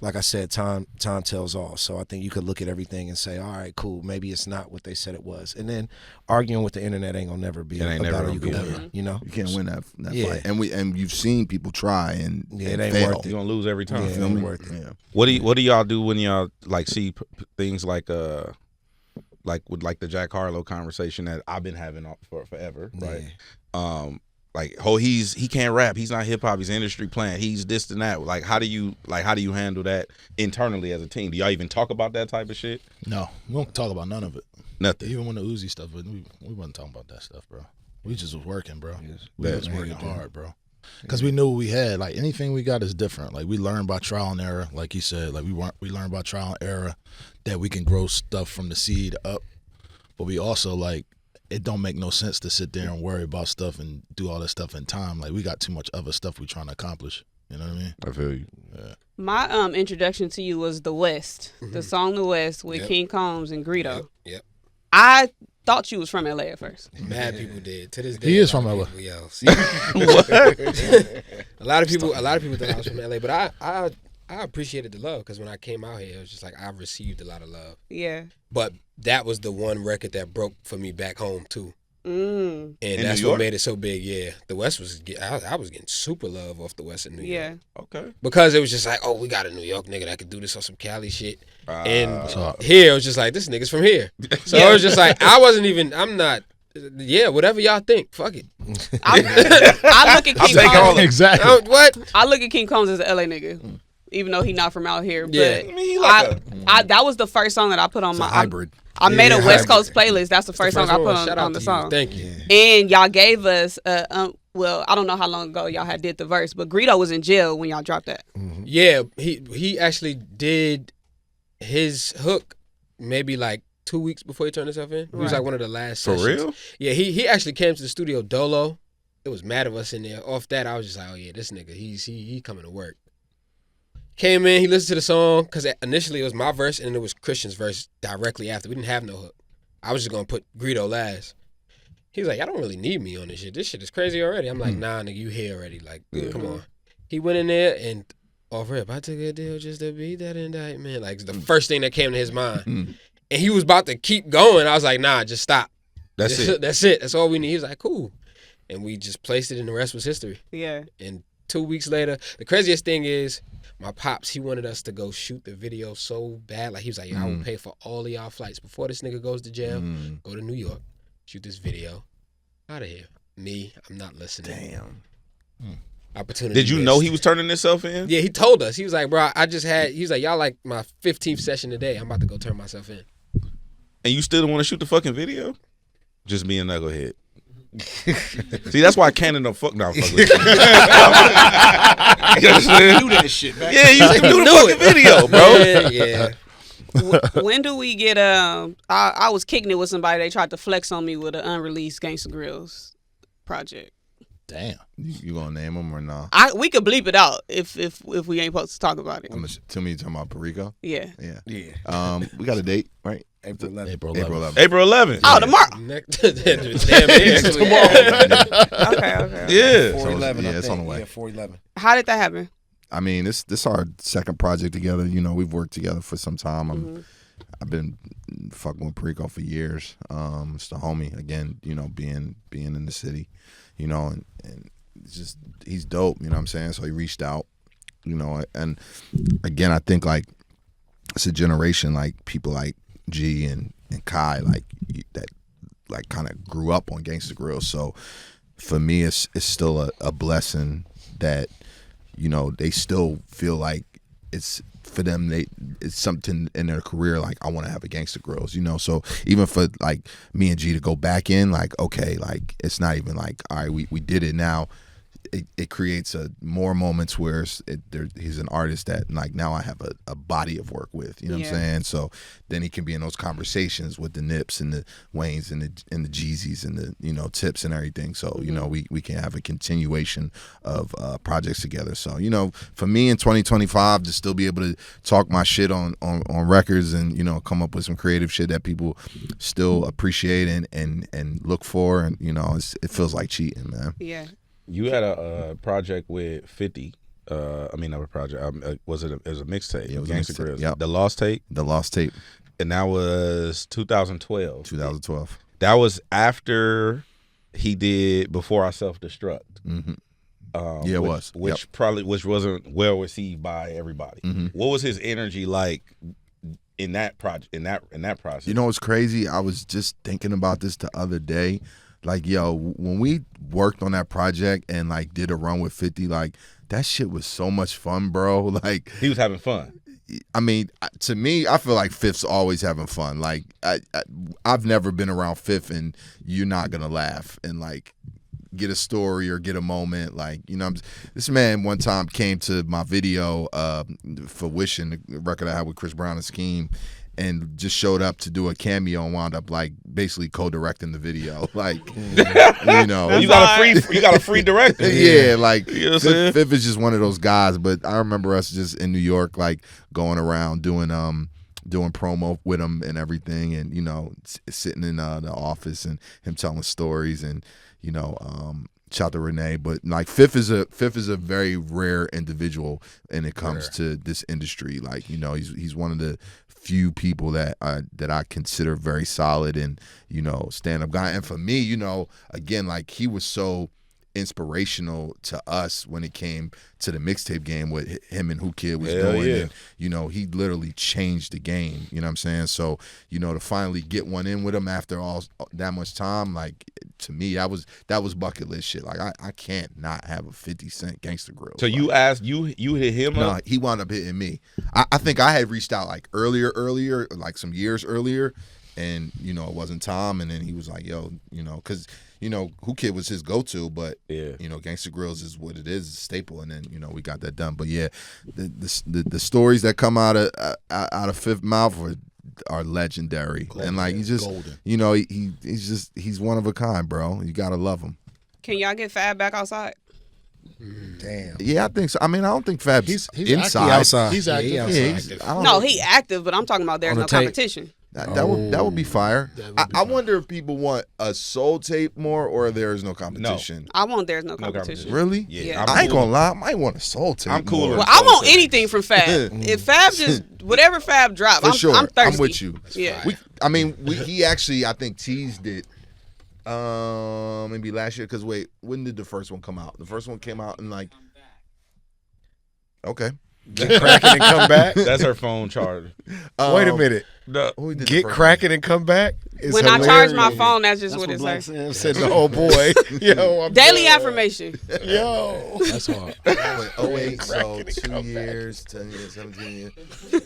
like I said, time tells all. So I think you could look at everything and say, all right, cool, maybe it's not what they said it was. And then arguing with the internet ain't gonna never be a battle you can win. You can't win that Yeah. fight. And you've seen people try and it ain't fail. worth it. You're gonna lose every time. Yeah, it ain't worth it. Yeah. What do y'all do when y'all like see things like with the Jack Harlow conversation that I've been having for forever, right? Like, he can't rap. He's not hip hop. He's an industry plant. He's this and that. Like, how do you handle that internally as a team? Do y'all even talk about that type of shit? No, we don't talk about none of it. Nothing. Even when the Uzi stuff, we wasn't talking about that stuff, bro. We just was working, bro. We That's was working hard, bro. Because we knew what we had. Like, anything we got is different. Like, we learned by trial and error, like you said. Like, we learned by trial and error that we can grow stuff from the seed up. But we also, like, it don't make no sense to sit there and worry about stuff and do all that stuff in time. Like, we got too much other stuff we trying to accomplish. You know what I mean? I feel you. Yeah. My introduction to you was The West, the song The West with King Combs and Greedo. Yep. I thought you was from LA at first. Mad people did. To this day, He is from LA. Yo, see? a lot of people thought I was from LA, but I appreciated the love because when I came out here, it was just like I received a lot of love. Yeah. But that was the one record that broke for me back home too. Mm. And In that's New what York? made it so big. Yeah, the West was. I was getting super love off the West in New Yeah. York. Okay. Because it was just like, oh, we got a New York nigga that could do this on some Cali shit. And So, here it was just like, this nigga's from here. So it was just like, I'm not. Yeah, whatever y'all think, fuck it. I look at King take all Combs. of it. exactly. What? I look at King Combs as an LA nigga, even though he not from out here. But Yeah. I mean, he like that was the first song that I put on my hybrid. I made a Yeah, West hybrid. Coast playlist. That's the first song I put Shout out on the to song. you. Thank you. And y'all gave us well, I don't know how long ago y'all had did the verse, but Greedo was in jail when y'all dropped that. Yeah, he actually did his hook maybe like 2 weeks before he turned himself in. He was Right. like one of the last For sessions. real? Yeah, he actually came to the studio dolo. It was mad of us in there. Off that, I was just like, oh yeah, this nigga, he coming to work. Came in, he listened to the song, because initially it was my verse and it was Christian's verse directly after. We didn't have no hook. I was just going to put Greedo last. He was like, y'all don't really need me on this shit. This shit is crazy already. I'm like, nah, nigga, you here already. Like, come on. He went in there and off rip, I took a deal just to beat that indictment. Like, the first thing that came to his mind. And he was about to keep going. I was like, nah, just stop. That's it. That's it. That's all we need. He was like, cool. And we just placed it and the rest was history. Yeah. And 2 weeks later, the craziest thing is, my pops, he wanted us to go shoot the video so bad. Like, he was like, I will pay for all of y'all flights. Before this nigga goes to jail, go to New York, shoot this video. Out of here. Me, I'm not listening. Damn. Opportunity Did you missed. know he was turning himself in? Yeah, he told us. He was like, bro, he was like, y'all like my 15th session today. I'm about to go turn myself in. And you still don't want to shoot the fucking video? Just being knucklehead. See, that's why Cannon don't fuck now. Fuck with you. You understand? Do that shit back. Yeah, you can do the fucking video, bro. Yeah. When do we get I was kicking it with somebody. They tried to flex on me with an unreleased Gangsta Grillz project. Damn. You gonna name them or not? We could bleep it out if we ain't supposed to talk about it. Tell me you talking about Perico? Yeah. Yeah. We got a date, right? April 11th. April 11th. April 11th. Oh, tomorrow. Damn, Okay. Yeah. 411. Yeah, it's on the way. Yeah, 411. How did that happen? I mean, this our second project together. You know, we've worked together for some time. I've been fucking with Perico for years. It's the homie again. You know, being in the city, you know, and it's just he's dope. You know what I'm saying? So he reached out, you know, and again, I think like it's a generation like people like G and Kai like that like kind of grew up on Gangsta Grillz. So for me, it's still a blessing that, you know, they still feel like it's for them. It's something in their career like I want to have a Gangsta Grillz, you know. So even for like me and G to go back in, like okay, like it's not even like all right, we did it now. It creates more moments where he's an artist that like now I have a body of work with, you know what I'm saying? So then he can be in those conversations with the Nips and the Waynes and the Jeezys and the, you know, Tips and everything. So, you know, we can have a continuation of projects together. So, you know, for me in 2025 to still be able to talk my shit on records and, you know, come up with some creative shit that people still appreciate and look for, and, you know, it feels like cheating, man. Yeah. You had a project with 50. I mean, not a project. Was it? It was a mixtape. Yeah, it was a Gangsta mixtape. Grillz. Yep. The Lost Tape. The Lost Tape. And that was 2012. 2012. That was after he did Before I Self Destruct. Mm-hmm. Yeah, it was. Which wasn't well received by everybody. Mm-hmm. What was his energy like in that project? In that process? You know what's crazy? I was just thinking about this the other day. Like, yo, when we worked on that project and like did a run with 50, like that shit was so much fun, bro. Like he was having fun. I mean, to me, I feel like Fifth's always having fun. Like I've never been around Fifth and you're not gonna laugh and like get a story or get a moment. Like, you know, this man one time came to my video for Wishing, the record I had with Chris Brown and Scheme, and just showed up to do a cameo and wound up like basically co-directing the video. Like, you know, you got a free director. Yeah, like you know what I'm saying? Fifth is just one of those guys. But I remember us just in New York, like going around doing promo with him and everything, and you know, sitting in the office and him telling stories, and you know, shout out to Renee. But like Fifth is a very rare individual when it comes to this industry. Like, you know, he's one of the few people that I consider very solid and, you know, stand-up guy. And for me, you know, again, like he was so inspirational to us when it came to the mixtape game, what him and Who Kid was doing. Yeah. And, you know, he literally changed the game, you know what I'm saying? So, you know, to finally get one in with him after all that much time, like, to me, that was bucket list shit. Like, I can't not have a 50 Cent Gangsta Grillz. So you asked, you hit him No, up? he wound up hitting me. I think I had reached out like earlier, like some years earlier, and, you know, it wasn't time. And then he was like, yo, you know, because, you know, Who Kid was his go-to, but, yeah, you know, Gangsta Grillz is what it is, a staple. And then, you know, we got that done. But, yeah, the stories that come out of Fifth mouth are legendary. Golden, and, like, he just, golden. you know, he's one of a kind, bro. You got to love him. Can y'all get Fab back outside? Damn. Yeah, I think so. I mean, I don't think Fab's He's inside. outside. He's active. Yeah, Yeah, I don't No, know. he active, but I'm talking about there's On no the tape? competition. That would be fire. That would be I wonder if people want a soul tape more or there is no competition. I want there's no competition. competition. Really? Yeah. I'm I ain't cool. gonna lie. I might want a soul tape. I'm cooler. more. Well, I want anything from Fab. If Fab just whatever Fab drop, For sure. I'm thirsty. I'm with you. Yeah. He actually, I think, teased it. Maybe last year. Because wait, when did the first one come out? The first one came out in like. Okay. Get cracking and come back. That's her phone charger. Wait a minute. No. Who did the Get first cracking and come back. Is When I charge my hilarious. phone, that's just That's what what it Black says. Sam Said said. the old boy. Yo, I'm Daily done. affirmation. Yo. That's hard. 08, so 2 years, 10 years, 17 years.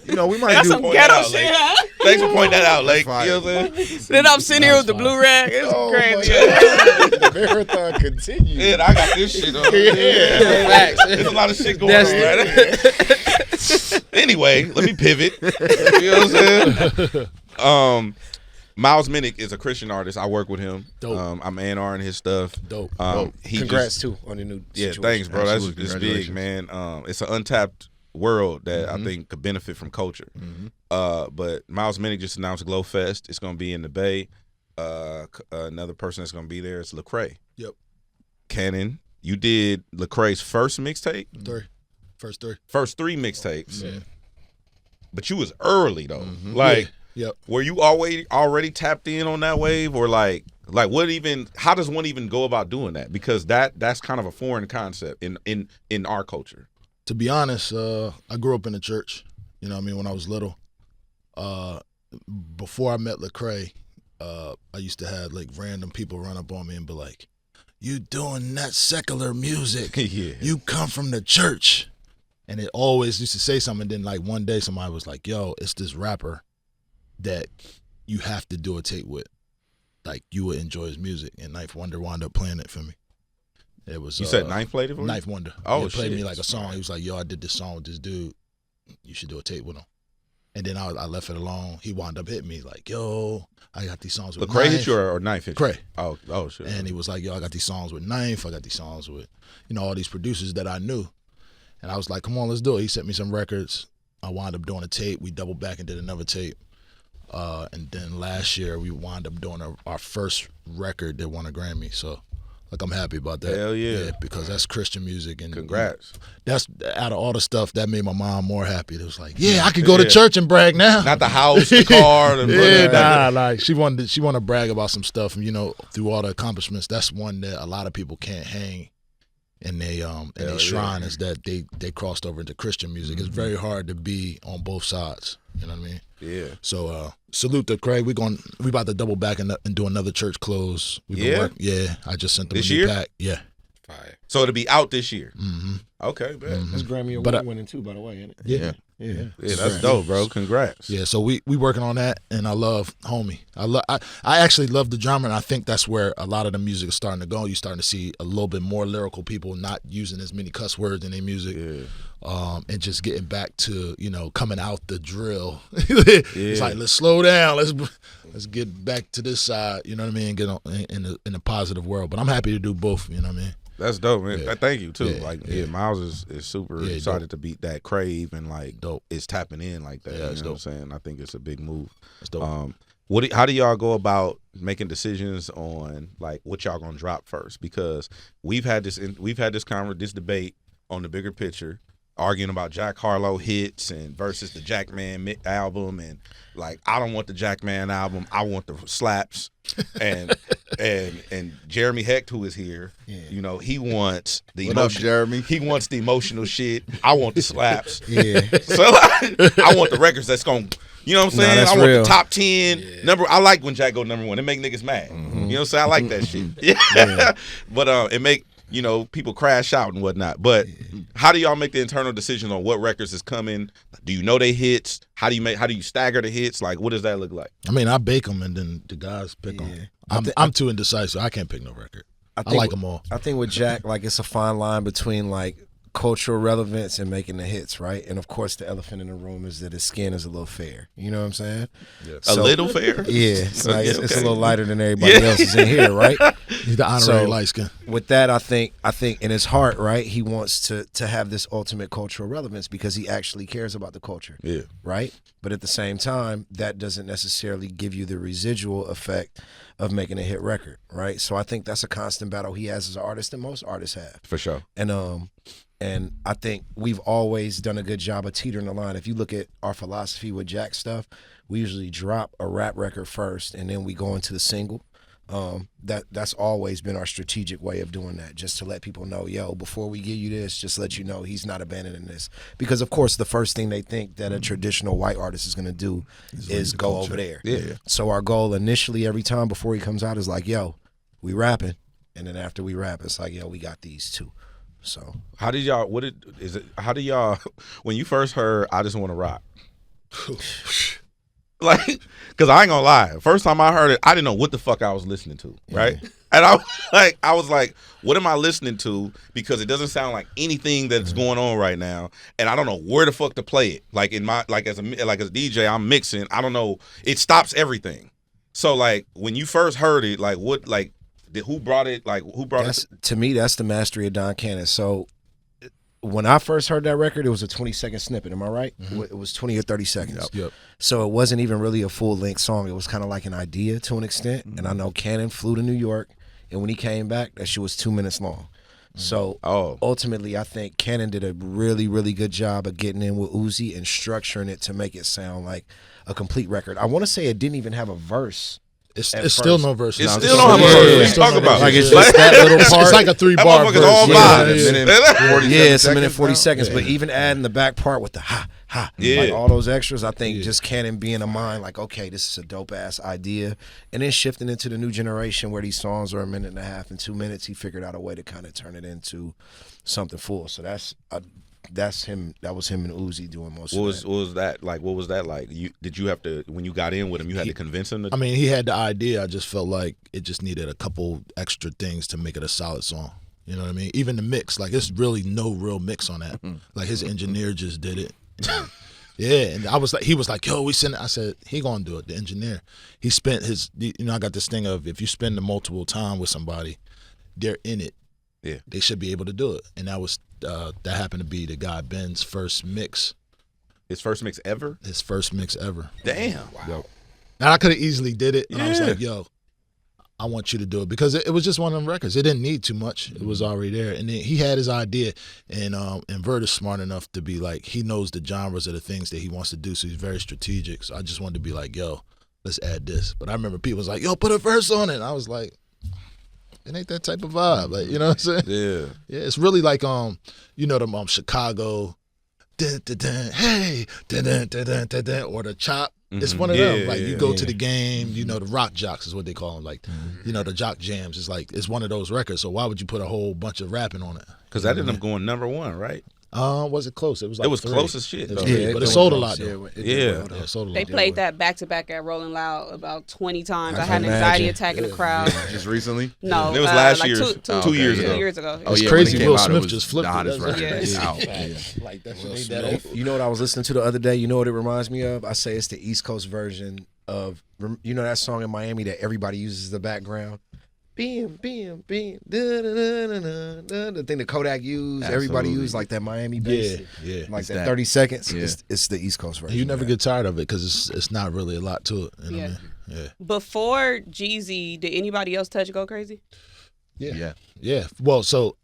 You know, we might That's do. some ghetto out, shit, like- huh? Thanks for pointing that out, Lake. You fire. know what I'm saying? Then I'm sitting here with the blue rag. It's crazy. The marathon continues. Yeah, I got this shit on. Yeah, facts. There's a lot of shit going That's on, right? Anyway, let me pivot. You know what I'm saying? Miles Minnick is a Christian artist. I work with him. Dope. I'm A&R'ing his stuff. Dope. He Congrats too on your new situation. Thanks, bro. Absolutely. That's big, man. It's an untapped world that I think could benefit from culture. But Miles Minnick just announced Glow Fest. It's going to be in the Bay. Another person that's going to be there is Lecrae. Yep. Cannon, you did Lecrae's first mixtape? First three. First three mixtapes. Yeah. But you was early though. Like, Yep. were you already tapped in on that wave, or like what even? How does one even go about doing that? Because that's kind of a foreign concept in our culture. To be honest, I grew up in the church. You know what I mean? When I was little. Before I met Lecrae, I used to have like random people run up on me and be like, "You doing that secular music? Yeah. You come from the church." And it always used to say something. Then like one day somebody was like, "Yo, it's this rapper that you have to do a tape with. Like you would enjoy his music." And Ninth Wonder wound up playing it for me. It was You said Ninth played it for you? Ninth Wonder. Oh, He played shit. me like a song. He was like, "Yo, I did this song with this dude. You should do a tape with him." And then I left it alone. He wound up hitting me like, "Yo, I got these songs with Lecrae Ninth." hit you or Ninth hit you? Lecrae. Oh shit. And he was like, "Yo, I got these songs with Ninth. I got these songs with, all these producers that I knew." And I was like, "Come on, let's do it." He sent me some records. I wound up doing a tape. We doubled back and did another tape. And then last year we wound up doing our first record that won a Grammy. So, like, I'm happy about that. Hell yeah. Because that's Christian music. And Congrats. That's out of all the stuff that made my mom more happy. It was like, yeah, I could go to church and brag now. Not the house, the car, the Like she wanted to brag about some stuff, through all the accomplishments. That's one that a lot of people can't hang in their shrine, is that they crossed over into Christian music. It's very hard to be on both sides. You know what I mean? Yeah. So salute to Craig. We about to double back and do another church close. I just sent them This a new year? pack. Yeah. Fire. So it'll be out this year. Mm-hmm. Okay, man. That's Grammy But, Award winning too, by the way, ain't it? Yeah. Yeah. Yeah, that's dope, bro. Congrats. Yeah, so we working on that, and I love Homie. I actually love the drummer, and I think that's where a lot of the music is starting to go. You're starting to see a little bit more lyrical people not using as many cuss words in their music, and just getting back to coming out the drill. It's like, let's slow down, let's get back to this side. You know what I mean? Get on in a positive world. But I'm happy to do both. You know what I mean? That's dope, man. Yeah. Thank you too. Yeah. Miles is super excited dope. to beat that crave and Dope. is tapping in like that. Yeah, You it's know what dope. I'm saying? I think it's a big move. That's dope. How do y'all go about making decisions on like what y'all gonna drop first? Because we've had this debate on the bigger picture, arguing about Jack Harlow hits and versus the Jackman album, and like I don't want the Jackman album, I want the slaps, and Jeremy Hecht, who is here, he wants the What up, Jeremy? He wants the emotional shit. I want the slaps. Yeah. So I want the records that's gonna. You know what I'm saying? that's I want real. the top 10 number. I like when Jack go number 1. It make niggas mad. You know what I'm saying? I like that shit. Yeah. But it make people crash out and whatnot. But how do y'all make the internal decisions on what records is coming? Do you know they hits? How do you stagger the hits? Like, what does that look like? I mean, I bake them and then the guys pick them. I'm too indecisive. I can't pick no record. I like them all. I think with Jack, like, it's a fine line between like cultural relevance and making the hits, right? And of course, the elephant in the room is that his skin is a little fair. You know what I'm saying? Yeah. A little fair? Yeah, it's like it's a okay. little lighter than everybody else's in here, right? He's the honorary light skin. With that, I think in his heart, right, he wants to have this ultimate cultural relevance because he actually cares about the culture. Yeah. Right? But at the same time, that doesn't necessarily give you the residual effect of making a hit record, right? So I think that's a constant battle he has as an artist and most artists have. For sure. And I think we've always done a good job of teetering the line. If you look at our philosophy with Jack stuff, we usually drop a rap record first and then we go into the single. That's always been our strategic way of doing that, just to let people know, yo, before we give you this, just let you know he's not abandoning this. Because of course the first thing they think that a traditional white artist is gonna do is go over there. Yeah. So our goal initially every time before he comes out is like, yo, we rapping, and then after we rap, it's like, yo, we got these too. So How do y'all when you first heard I Just Want to Rock? Like, because I ain't gonna lie. First time I heard it, I didn't know what the fuck I was listening to, right? And I was like, what am I listening to? Because it doesn't sound like anything that's going on right now, and I don't know where the fuck to play it. Like in my as a DJ, I'm mixing. I don't know. It stops everything. So like when you first heard it, like what like who brought it? Like who brought it? To me, that's the mastery of Don Cannon. So when I first heard that record, it was a 20-second snippet. Am I right? It was 20 or 30 seconds. Yep. So it wasn't even really a full-length song. It was kind of like an idea to an extent. And I know Cannon flew to New York, and when he came back, that shit was 2 minutes long. So ultimately, I think Cannon did a really, really good job of getting in with Uzi and structuring it to make it sound like a complete record. I want to say it didn't even have a verse. It's still no verse. It still don't have a verse. What are you talking about? Like it's just that little part. It's like a 3-bar verse. All vibes. It's a minute 40 seconds. But even adding the back part with the like all those extras, I think just Cannon being a mind like, okay, this is a dope ass idea, and then shifting into the new generation where these songs are a minute and a half and 2 minutes, he figured out a way to kind of turn it into something full. So that's him. That was him and Uzi doing most of that. What was that like? What was that like? Did you have to, when you got in with him, you had to convince him? I mean, he had the idea. I just felt like it just needed a couple extra things to make it a solid song. You know what I mean? Even the mix, like it's really no real mix on that. Like his engineer just did it. Yeah, and he was like, yo, we sent it. I said, he gonna do it, the engineer. He spent I got this thing of if you spend the multiple time with somebody, they're in it. Yeah. They should be able to do it. And that happened to be the guy Ben's first mix. His first mix ever? His first mix ever. Damn. Wow. And I could have easily did it. And I was like, yo, I want you to do it. Because it was just one of them records. It didn't need too much. It was already there. And then he had his idea. And Vert is smart enough to be like, he knows the genres of the things that he wants to do. So he's very strategic. So I just wanted to be like, yo, let's add this. But I remember people was like, yo, put a verse on it. And I was like, it ain't that type of vibe. Like, you know what I'm saying? Yeah. Yeah, it's really like, the Chicago, dun, dun, dun, hey, dun, dun, dun, dun, dun, dun, or the chop. It's one of them. Like, you go to the game, the rock jocks is what they call them. Like, the jock jams. It's like, it's one of those records. So why would you put a whole bunch of rapping on it? Because that ended up going #1, right? Was it close? It was like it was 3. close as shit. But it sold a lot, though. Yeah. It sold a lot. They played that back to back at Rolling Loud about 20 times. I had an anxiety attack in the crowd. Just recently? No, it was last like year. 2 years ago. 2 years ago. It's yeah, crazy. when it Will came out, Smith it was just flipped the hottest it. record. Yeah. Out. Like that shit ain't that old. You know what I was listening to the other day? You know what it reminds me of? I say it's the East Coast version of, that song in Miami that everybody uses as the background? Bam, bam, bam, the thing that Kodak used, everybody used, like that Miami bass. Yeah. Like that 30 seconds. Yeah. It's the East Coast version. You never get tired of it because it's not really a lot to it. You know what I mean? Yeah. Before Jeezy, did anybody else touch Go Crazy? Yeah. Well, so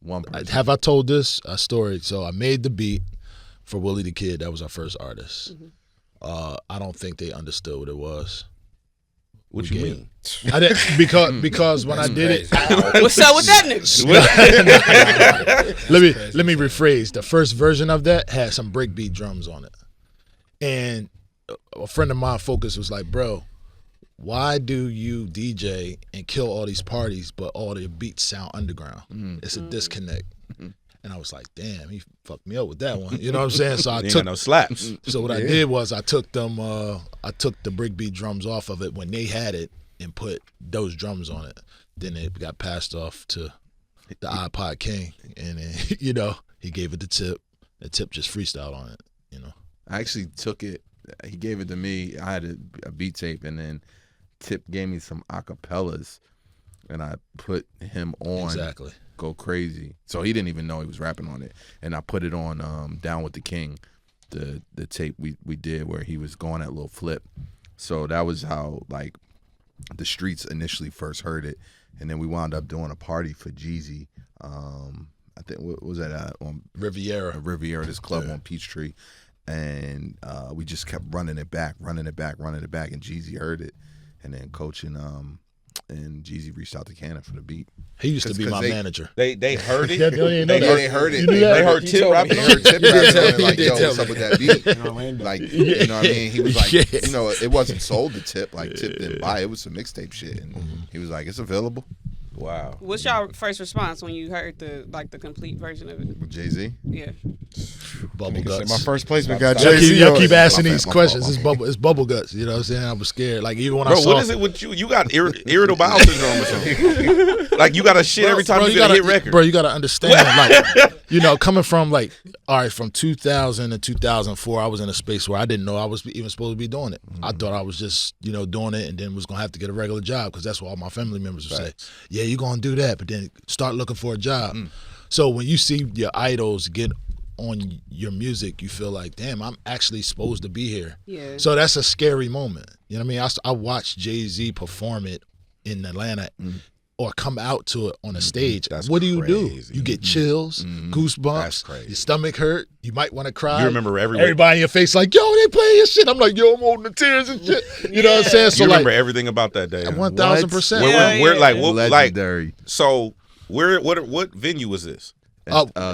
have I told this story? So I made the beat for Willie the Kid. That was our first artist. I don't think they understood what it was. What you mean? I didn't because when I did it, what's up with that nigga? let me rephrase. The first version of that had some breakbeat drums on it, and a friend of mine, Focus, was like, "Bro, why do you DJ and kill all these parties, but all the beats sound underground? It's a disconnect." And I was like, damn, he fucked me up with that one. You know what I'm saying? So I took no slaps. So what I did was I took the breakbeat drums off of it when they had it and put those drums on it. Then it got passed off to the iPod King, and then, he gave it the Tip. The Tip just freestyled on it. I actually took it. He gave it to me. I had a beat tape, and then Tip gave me some acapellas, and I put him on. Exactly. Go Crazy. So he didn't even know he was rapping on it, and I put it on Down with the King, the tape we did where he was going that little flip. So that was how like the streets initially first heard it, and then we wound up doing a party for Jeezy. I think what was that on Riviera, this club on Peachtree, and we just kept running it back, and Jeezy heard it, and then Coach and Jeezy reached out to Cannon for the beat. He used to be my manager. They heard it. They heard it. They heard Tip rapping. They heard Tip rapping. Like, yo, what's up with that beat? Like, you know what I mean? He was like, it wasn't sold to Tip. Like, Tip didn't buy it. It was some mixtape shit. And he was like, it's available. Wow. What's y'all first response when you heard the complete version of it? Jay-Z? Yeah. Bubble guts. My first placement got Y'all Jay-Z. keep, y'all keep asking My these fault, questions. my fault. It's bubble guts. You know what I'm saying? I was scared. Like even when I Bro, saw. what is it with you? You got irritable bowel syndrome or something? Like you got to shit every time Bro, you get a hit record. Bro, you got to understand, like, you know, coming from like, all right, from 2000 to 2004, I was in a space where I didn't know I was even supposed to be doing it. I thought I was just, you know, doing it and then was going to have to get a regular job because that's what all my family members would say. Yeah, you're going to do that, but then start looking for a job. So when you see your idols get on your music, you feel like, damn, I'm actually supposed to be here. Yeah. So that's a scary moment. You know what I mean? I watched Jay-Z perform it in Atlanta or come out to it on a stage. That's what do you crazy. do? You get chills, goosebumps, That's crazy. your stomach hurt, you might want to cry. You remember everybody in your face like, yo, they playing your shit. I'm like, yo, I'm holding the tears and shit. You know what I'm saying? So You like, remember everything about that day. 1000%. Where like what Legendary. so what venue was this?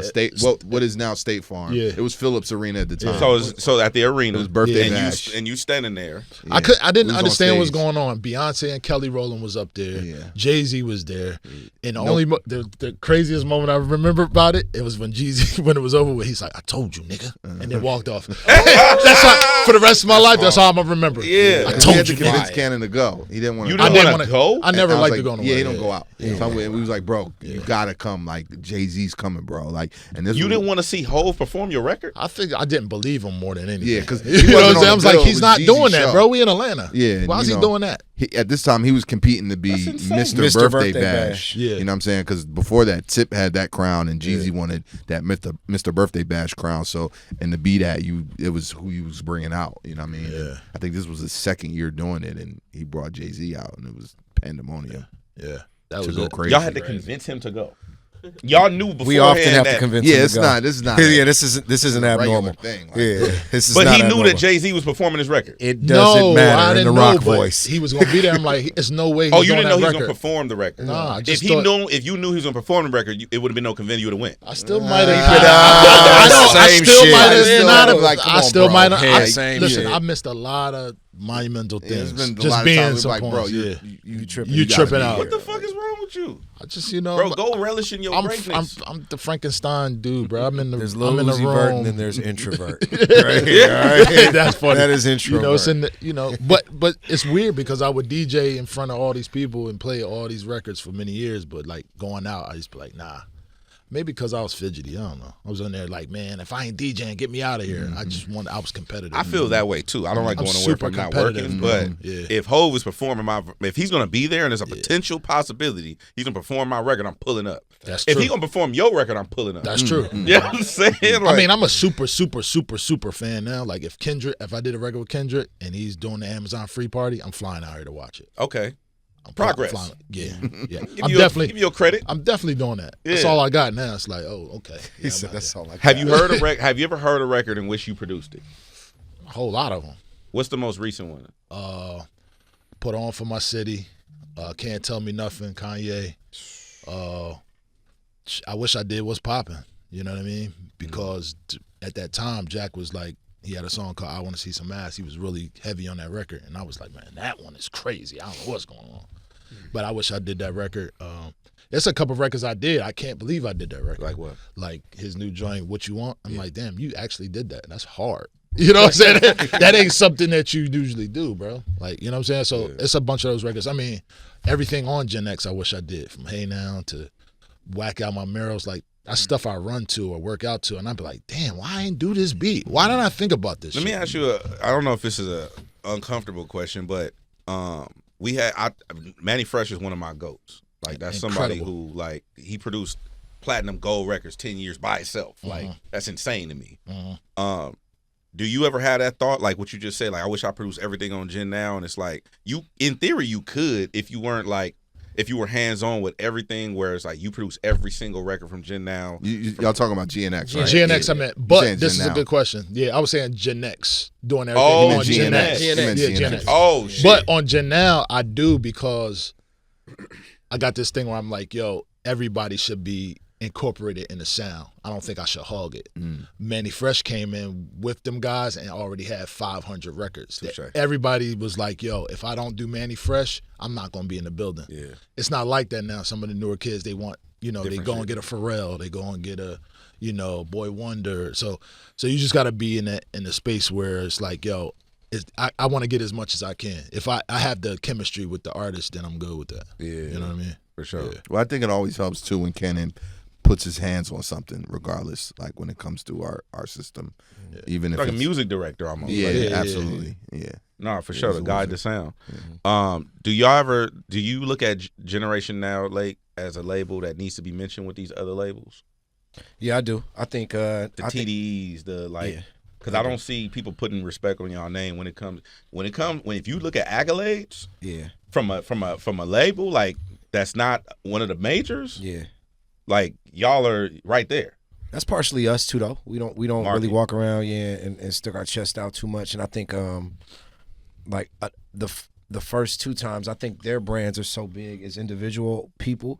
State what is now State Farm. Yeah. It was Phillips Arena at the time. So at the arena, It was birthday and bash. you standing there. I didn't We was on understand what's stage. going on. Beyonce and Kelly Rowland was up there. Yeah. Jay-Z was there. And the craziest moment I remember about it was when Jeezy, when it was over with, he's like, I told you, nigga. And then walked off. That's how, for the rest of my life, that's how I'm going to remember. Yeah. I He told had to you, convince nigga. Cannon to go. He didn't want You to. didn't I didn't wanna want go? I never I was liked like, to go nowhere. Yeah, he don't go out. So we was like, bro, you gotta come. Like Jay-Z's coming, bro. Like, and this You was- didn't want to see Hov perform your record? I think I didn't believe him more than anything. Yeah, 'cause he you know what I'm wasn't on saying? I the was like, bill, he's it not was doing Jeezy's that, show. bro. We in Atlanta. Yeah, Why is you he know, doing that? At this time, he was competing to be insane. Mr. Birthday Bash. Yeah. You know what I'm saying? Because before that, Tip had that crown, and Jeezy wanted that Mr. Birthday Bash crown. So, and to be that, it was who he was bringing out. You know what I mean? Yeah. I think this was his second year doing it, and he brought Jay-Z out, and it was pandemonium. Yeah, that To was go it. crazy. Y'all had to convince him to go. Y'all knew beforehand We often have that, to convince Yeah, him it's to go. not. This is not. Yeah, this isn't a regular abnormal. thing. Like, Yeah, this is but not he knew abnormal. that Jay-Z was performing his record. It doesn't No, I matter in didn't the rock know, but voice. he was gonna be there. I'm like, there's no way. He's Oh, you doing didn't know that he was record. gonna perform the record. Nah, I if just he thought- if you knew he was gonna perform the record, it would have been no convincing you to win. I still might have. I I same still shit. might I have still not. was like, come I on, still bro. might have. Yeah, same Listen, shit. I missed a lot of monumental There's things. been a Just lot of being times we some like, bro, points. you Yeah, tripping. You gotta tripping be out. here. What the fuck is wrong with you, I just know, bro? Go relish in your I'm greatness. the Frankenstein dude, bro. I'm in the There's I'm low in the Uzi Vert room. and then there's introvert. Right? Yeah, that's funny. That is introvert. You know, it's in the, but it's weird because I would DJ in front of all these people and play all these records for many years, but like going out, I used to be like, nah. Maybe because I was fidgety. I don't know. I was in there like, man, if I ain't DJing, get me out of here. I was competitive. I feel that way too. I don't like I'm going away super from not competitive, working. But yeah. if Hov is performing if he's gonna be there and there's a potential possibility he's gonna perform my record, I'm pulling up. That's If true. he gonna perform your record, I'm pulling up. That's true. You know what I'm saying? I Like, mean, I'm a super fan now. Like if I did a record with Kendrick and he's doing the Amazon free party, I'm flying out here to watch it. okay. I'm Progress. flying- yeah. Give you a credit. I'm definitely doing that. That's Yeah. all I got now. It's like, oh, okay. He said that's all I got. Have you heard Have you ever heard a record in which you produced it? A whole lot of them. What's the most recent one? Put On For My City, Can't Tell Me Nothing, Kanye. I Wish I Did Was Poppin'. You know what I mean? Because at that time, Jack was like, he had a song called I Want to See Some Ass. He was really heavy on that record. And I was like, man, that one is crazy. I don't know what's going on. But I wish I did that record. There's a couple of records I did. I can't believe I did that record. Like what? Like his new joint, What You Want. I'm like, damn, you actually did that. That's hard. You know what I'm saying? That ain't something that you usually do, bro. Like, you know what I'm saying? So it's a bunch of those records. I mean, everything on Gen X I wish I did. From Hey Now to Whack Out My Mirrors. Like, that's stuff I run to or work out to. And I'd be like, damn, why I ain't do this beat? Why didn't I think about this Let me shit? ask you I don't know if this is a uncomfortable question, but Manny Fresh is one of my goats. Like that's somebody Incredible. who like he produced platinum gold records 10 years by itself. Like that's insane to me. Do you ever have that thought, like what you just said, like I wish I produced everything on GenNow, and it's like you, in theory, you could if you weren't like, if you were hands on with everything, where it's like you produce every single record from GenNow. Y'all talking about GNX, right? GNX, I meant, but saying this is a GenNow. good question. Yeah, I was saying Gen X doing everything Oh, on Gen Gen X. X. You meant Yeah, GNX. Gen X. Oh shit! But on GenNow, I do because I got this thing where I'm like, yo, everybody should be incorporated in the sound. I don't think I should hog it. Manny Fresh came in with them guys and already had 500 records. Touché. Everybody was like, yo, if I don't do Manny Fresh, I'm not going to be in the building. Yeah. It's not like that now. Some of the newer kids, they want you know, they Different go shit. and get a Pharrell, they go and get a, you know, Boy Wonder. So you just got to be in the space where it's like, yo, I want to get as much as I can. If I have the chemistry with the artist, then I'm good with that. Yeah, You know what I mean? For sure. Yeah. Well, I think it always helps too when Cannon puts his hands on something, regardless. Like when it comes to our system, even if Like a it's, music director almost. Yeah, Like, absolutely. Yeah. no, for sure. To it's guide always the sound. Do you look at Generation Now like as a label that needs to be mentioned with these other labels? Yeah, I do. I think The TDEs, Yeah. because I don't see people putting respect on y'all name when if you look at accolades yeah, from a label like that's not one of the majors, yeah. like y'all are right there. That's partially us too, though. We don't really Market. walk around, and stick our chest out too much. And I think, the first 2 times, I think their brands are so big as individual people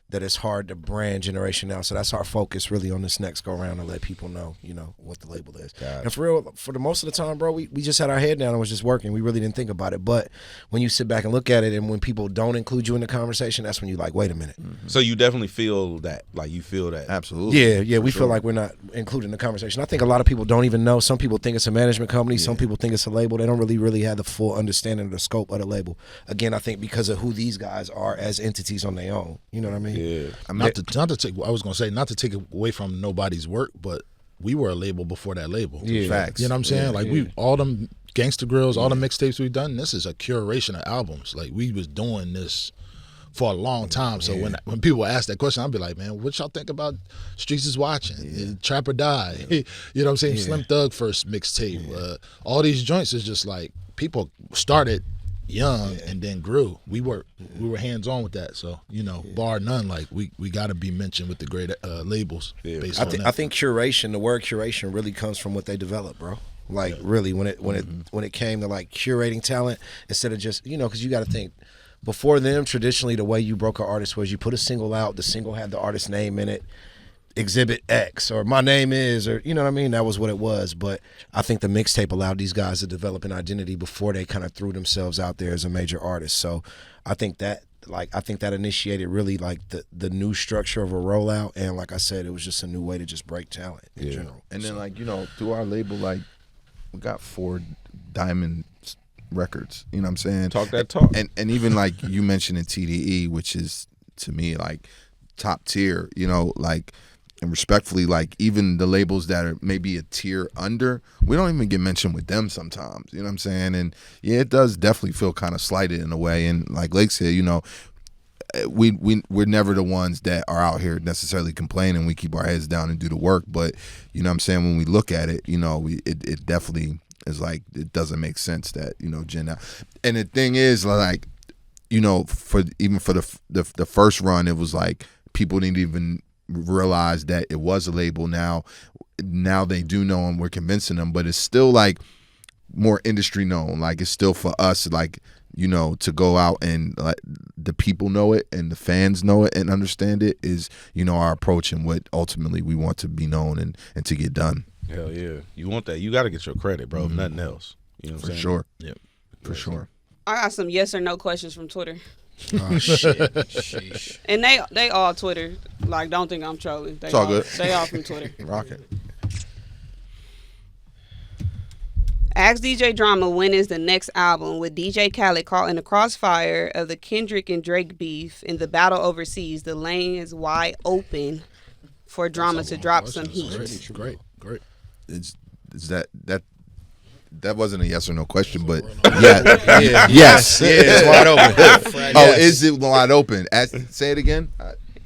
that it's hard to brand Generation Now. So that's our focus really on this next go around, and let people know, you know, what the label is. Gotcha. And for real, for the most of the time, bro, we just had our head down and was just working. We really didn't think about it. But when you sit back and look at it, and when people don't include you in the conversation, that's when you like, wait a minute. So you definitely feel that, like you feel that. Absolutely. Yeah, we feel like we're not included in the conversation. I think a lot of people don't even know. Some people think it's a management company. Some people think it's a label. They don't really have the full understanding of the scope of the label. Again, I think because of who these guys are as entities on their own. You know what I mean? Yeah. Not to take. I was gonna say not to take away from nobody's work, but we were a label before that label. Yeah. Facts. You know what I'm saying? Like we all them Gangsta Grillz, all the mixtapes we've done. This is a curation of albums. Like we was doing this for a long time. So when people ask that question, I'll be like, man, what y'all think about Streets is Watching, Trap or Die? You know what I'm saying? Slim Thug first mixtape. All these joints is just like people started young and then grew. We were hands on with that. So you know, bar none, like we got to be mentioned with the great labels. Based on that. I think curation, the word curation, really comes from what they develop, bro. Like really, when it came to like curating talent, instead of just, you know, because you got to think. Before them, traditionally, the way you broke an artist was you put a single out. The single had the artist's name in it, Exhibit X, or My Name Is, or you know what I mean. That was what it was. But I think the mixtape allowed these guys to develop an identity before they kind of threw themselves out there as a major artist. So I think that initiated really like the new structure of a rollout. And like I said, it was just a new way to just break talent in general. And then like, you know, through our label, like we got 4 diamond records, you know what I'm saying? Talk that talk. And even like you mentioned in TDE, which is to me like top tier, you know, like, and respectfully, like even the labels that are maybe a tier under, we don't even get mentioned with them sometimes, you know what I'm saying? And yeah, it does definitely feel kind of slighted in a way. And like Lake said, you know, we're never the ones that are out here necessarily complaining. We keep our heads down and do the work. But you know what I'm saying, when we look at it, you know, it definitely is like, it doesn't make sense that, you know, GenNow. And the thing is, like, you know, for the first run, it was like people didn't even realize that it was a label. Now they do know, and we're convincing them, but it's still like more industry known. Like it's still for us, like, you know, to go out and like the people know it and the fans know it and understand it is, you know, our approach and what ultimately we want to be known and to get done. Hell yeah. You want that. You got to get your credit, bro, if nothing else. You know what I'm saying? Sure. Yep. For sure. I got some yes or no questions from Twitter. Oh shit! Sheesh. And they all Twitter. Like, don't think I'm trolling. They It's all good. They all from Twitter. Rock it. Ask DJ Drama when is the next album, with DJ Khaled caught in the crossfire of the Kendrick and Drake beef in the battle overseas. The lane is wide open for Drama to drop some heat. Great. Is that wasn't a yes or no question, but yes, it's wide open. Oh, is it wide open? Say it again.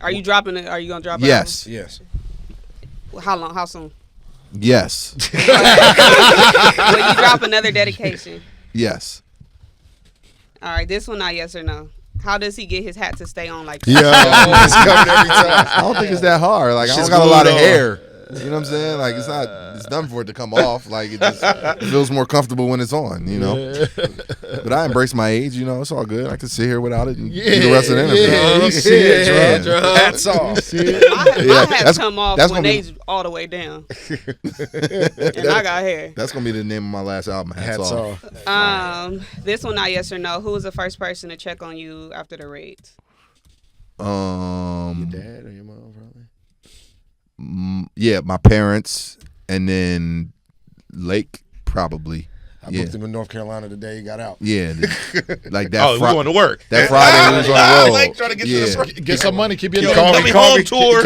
Are you dropping it? Are you gonna drop it? Yes. Yes. How long? How soon? Yes. Will you drop another dedication? Yes. All right, this one not yes or no. How does he get his hat to stay on like? Yeah. It's coming every time. I don't think it's that hard. Like I don't got a lot of hair. You know what I'm saying? Like it's done for it to come off. Like it just feels more comfortable when it's on, you know. But I embrace my age, you know, it's all good. I can sit here without it and do the rest of the interview. You see it, Hats off. My hats come off that's when gonna they all the way down, and I got hair. That's gonna be the name of my last album. Hats off. This one not yes or no. Who was the first person to check on you after the raids? Your dad or your mom, probably. Yeah, my parents, and then Lake probably. I booked him in North Carolina the day he got out. Yeah, like that. Oh, we going to work. That Friday we was on the road. Like trying to get to the Get some money, keep your Yo, name. coming home tour.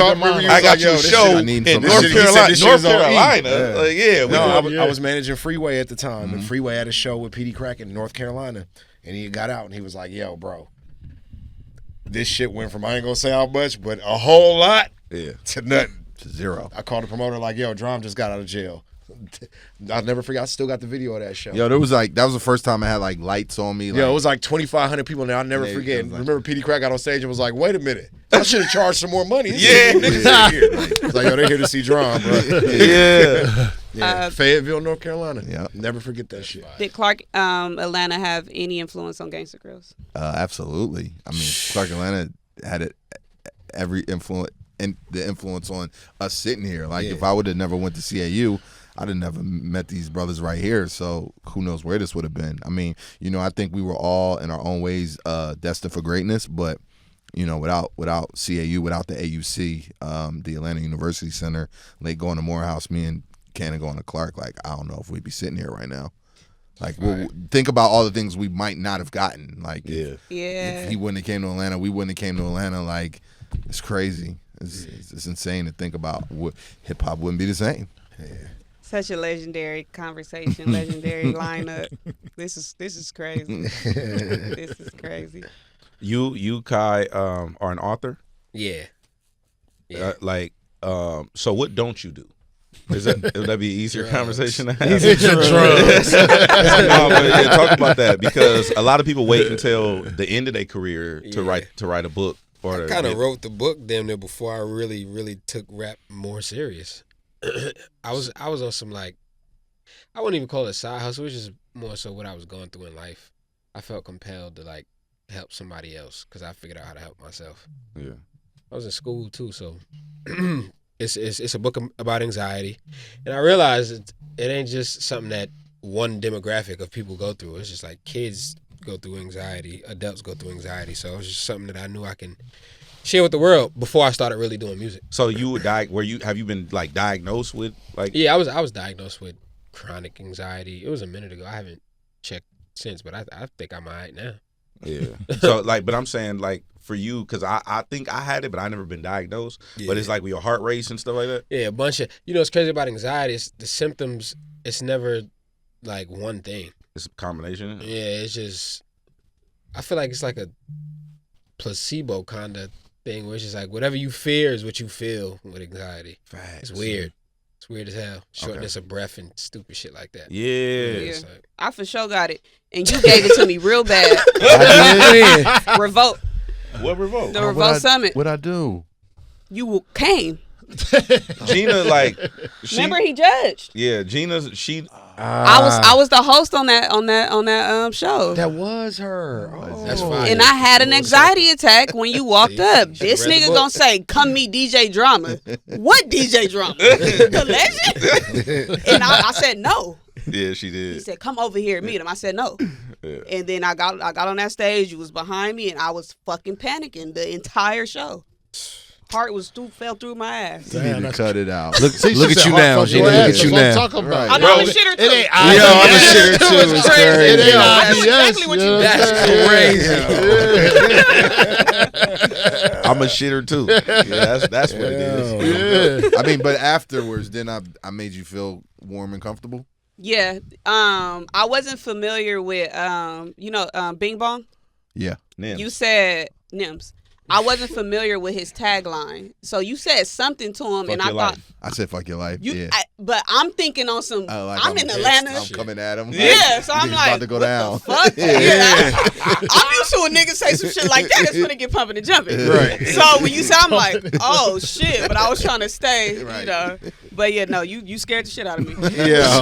I got you a show in North Carolina. North Carolina. Like, yeah. I was managing Freeway at the time, and Freeway had a show with P.D. Crack in North Carolina, and he got out, and he was like, "Yo, bro, this shit went from I ain't gonna say how much, but a whole lot, to nothing, to zero." I called the promoter like, "Yo, Drum just got out of jail." I'll never forget. I still got the video of that show. Yo, that was the first time I had like lights on me. Yo, it was like 2,500 people there. I'll never forget. Remember, P.D. Crack got on stage and was like, "Wait a minute, I should have charged some more money." Niggas in here. It's like, yo, they here to see Drum, bro. Yeah. Fayetteville, North Carolina. Yeah, never forget that shit. Did Clark Atlanta have any influence on Gangsta Grillz? Absolutely. I mean, Clark Atlanta had every influence and the influence on us sitting here. Like if I would have never went to CAU, I'd have never met these brothers right here. So who knows where this would have been. I mean, I think we were all in our own ways destined for greatness, but without CAU, without the AUC, the Atlanta University Center, Lake going to Morehouse, me and Cannon going to Clark, like I don't know if we'd be sitting here right now. Like think about all the things we might not have gotten. Like if he wouldn't have came to Atlanta, we wouldn't have came to Atlanta. Like it's crazy. It's insane to think about. Hip hop wouldn't be the same. Yeah. Such a legendary conversation, legendary lineup. This is crazy. This is crazy. You Kai, are an author? Yeah. So what don't you do? Would that be an easier conversation to have? Easy drugs. Talk about that, because a lot of people wait until the end of their career to write a book. I kind of wrote the book damn near before I really took rap more serious. I was on some, like, I wouldn't even call it a side hustle. It was just more so what I was going through in life. I felt compelled to like help somebody else because I figured out how to help myself. Yeah, I was in school too, so it's a book about anxiety, and I realized it ain't just something that one demographic of people go through. It's just like kids go through anxiety, adults go through anxiety. So it was just something that I knew I can share with the world before I started really doing music. So you would have you been like diagnosed with like? Yeah, I was diagnosed with chronic anxiety. It was a minute ago. I haven't checked since, but I think I'm all right now. Yeah. So like, but I'm saying like for you, because I think I had it, but I never been diagnosed. Yeah. But it's like with your heart race and stuff like that. Yeah, a bunch of what's crazy about anxiety is the symptoms. It's never like one thing. It's a combination. Yeah, it's just I feel like it's like a placebo kind of thing where it's just like whatever you fear is what you feel with anxiety. Facts. It's weird. It's weird as hell. Shortness of breath and stupid shit like that. Yeah. Like, I for sure got it. And you gave it to me real bad. Revolt. What revolt? The Revolt Summit. What'd I do? You came. Gina, like, remember he judged. Yeah, she. I was the host on that show. That was her. Oh. That's fine. And I had an anxiety attack when you walked up. This nigga gonna say, "Come meet DJ Drama." What DJ Drama? The legend? And I said no. Yeah, she did. He said, "Come over here, meet him." I said no. Yeah. And then I got on that stage. You was behind me, and I was fucking panicking the entire show. Heart fell through my ass. You need to cut it out. Look at you now, Gina. Look at you now. Talk about I know I'm a shitter too. It ain't I'm a shitter too. It's crazy. It ain't I know exactly what you That's crazy. I'm a shitter too. Yeah, that's what it is. Yeah. I mean, but afterwards, then I made you feel warm and comfortable. Yeah. I wasn't familiar with Bing Bong. Yeah. Nims. You said Nims. I wasn't familiar with his tagline, so you said something to him, Fuck and I your thought life. I said, "Fuck your life." Yeah. But I'm thinking on some. Like I'm in Atlanta. I'm coming at him. Yeah, so I'm like, about to go down. Fuck? Yeah. I'm used to a nigga say some shit like that. It's gonna get pumping and jumping. Right. So when you say, I'm like, oh shit. But I was trying to stay, right. But yeah, no, you scared the shit out of me. Yeah.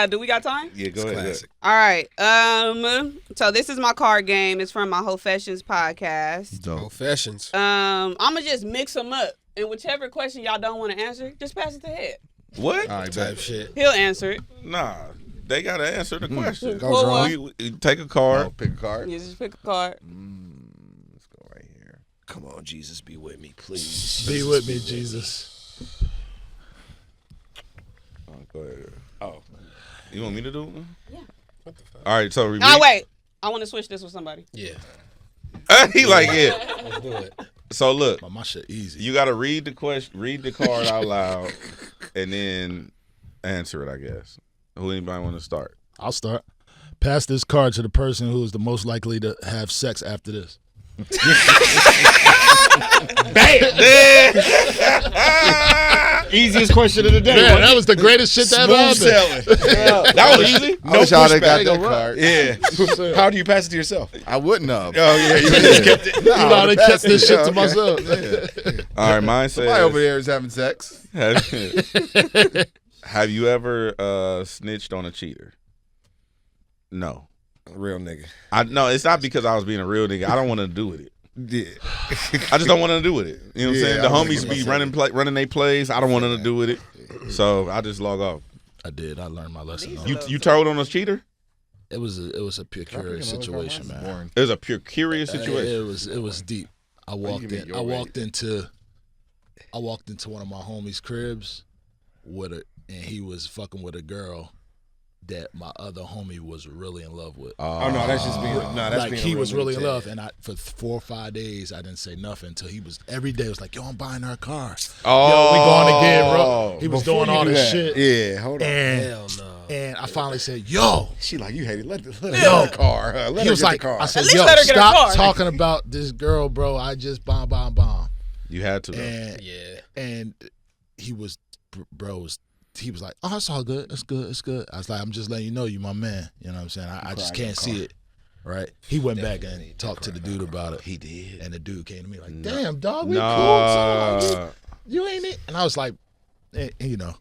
Do we got time? Yeah, go ahead. All right. So this is my card game. It's from my Hoefessions podcast. Hoefessions. I'ma just mix them up, and whichever question y'all don't want to answer, just pass it to Hed. What? All right, Type shit. He'll answer it. Nah, they gotta answer the question. Well, We take a card. Pick a card. You just pick a card. Come on, Jesus, be with me, please. Be with me, Jesus. Oh, go ahead. Oh, you want me to do it? Yeah. All right, so wait. I want to switch this with somebody. Yeah. He like, yeah. Let's do it. So look, My shit easy. you got to read the card out loud, and then answer it. I guess. Who anybody want to start? I'll start. Pass this card to the person who is the most likely to have sex after this. Bam! Easiest question of the day. Man, that was the greatest shit that ever Smooth happened. sailing. That was easy. I wish y'all had got pushback. that card. Yeah. How do you pass it to yourself? I wouldn't have. Oh yeah, you just kept it. You know how they kept this shit to Okay. myself. All right, mine says. Somebody over there is having sex. Have you ever snitched on a cheater? No. Real nigga. No, it's not because I was being a real nigga. I don't want to do with it. Yeah. I just don't want to do with it. You know what I'm saying? The I was homies be running their plays. I don't want them to do with it. So I just log off. I did. I learned my lesson. You told on a cheater? It was a pure curious situation, man. It was a pure curious situation. It was deep. I walked into one of my homies' cribs and he was fucking with a girl that my other homie was really in love with. Oh no, that's just being Like he was really in love, and and for 4 or 5 days I didn't say nothing until he was every day was like, "Yo, I'm buying her a car. Oh, Yo, we going again, bro." He was doing all this shit. Yeah, hold on. Hell no. And I finally said, "Yo." She like, you hate it. Let her get the car. Let He her was get like, the car. I said, least "Yo, let her get her stop car." talking about this girl, bro. I just bomb." You had to. Though. And he was, he was like, "Oh, it's all good. It's good." I was like, "I'm just letting you know, you my man. You know what I'm saying? I just can't see it." Right? He went back and talked to the dude about it. He did. And the dude came to me like, "Damn, dog, we cool. So, like, you ain't it." And I was like, you know,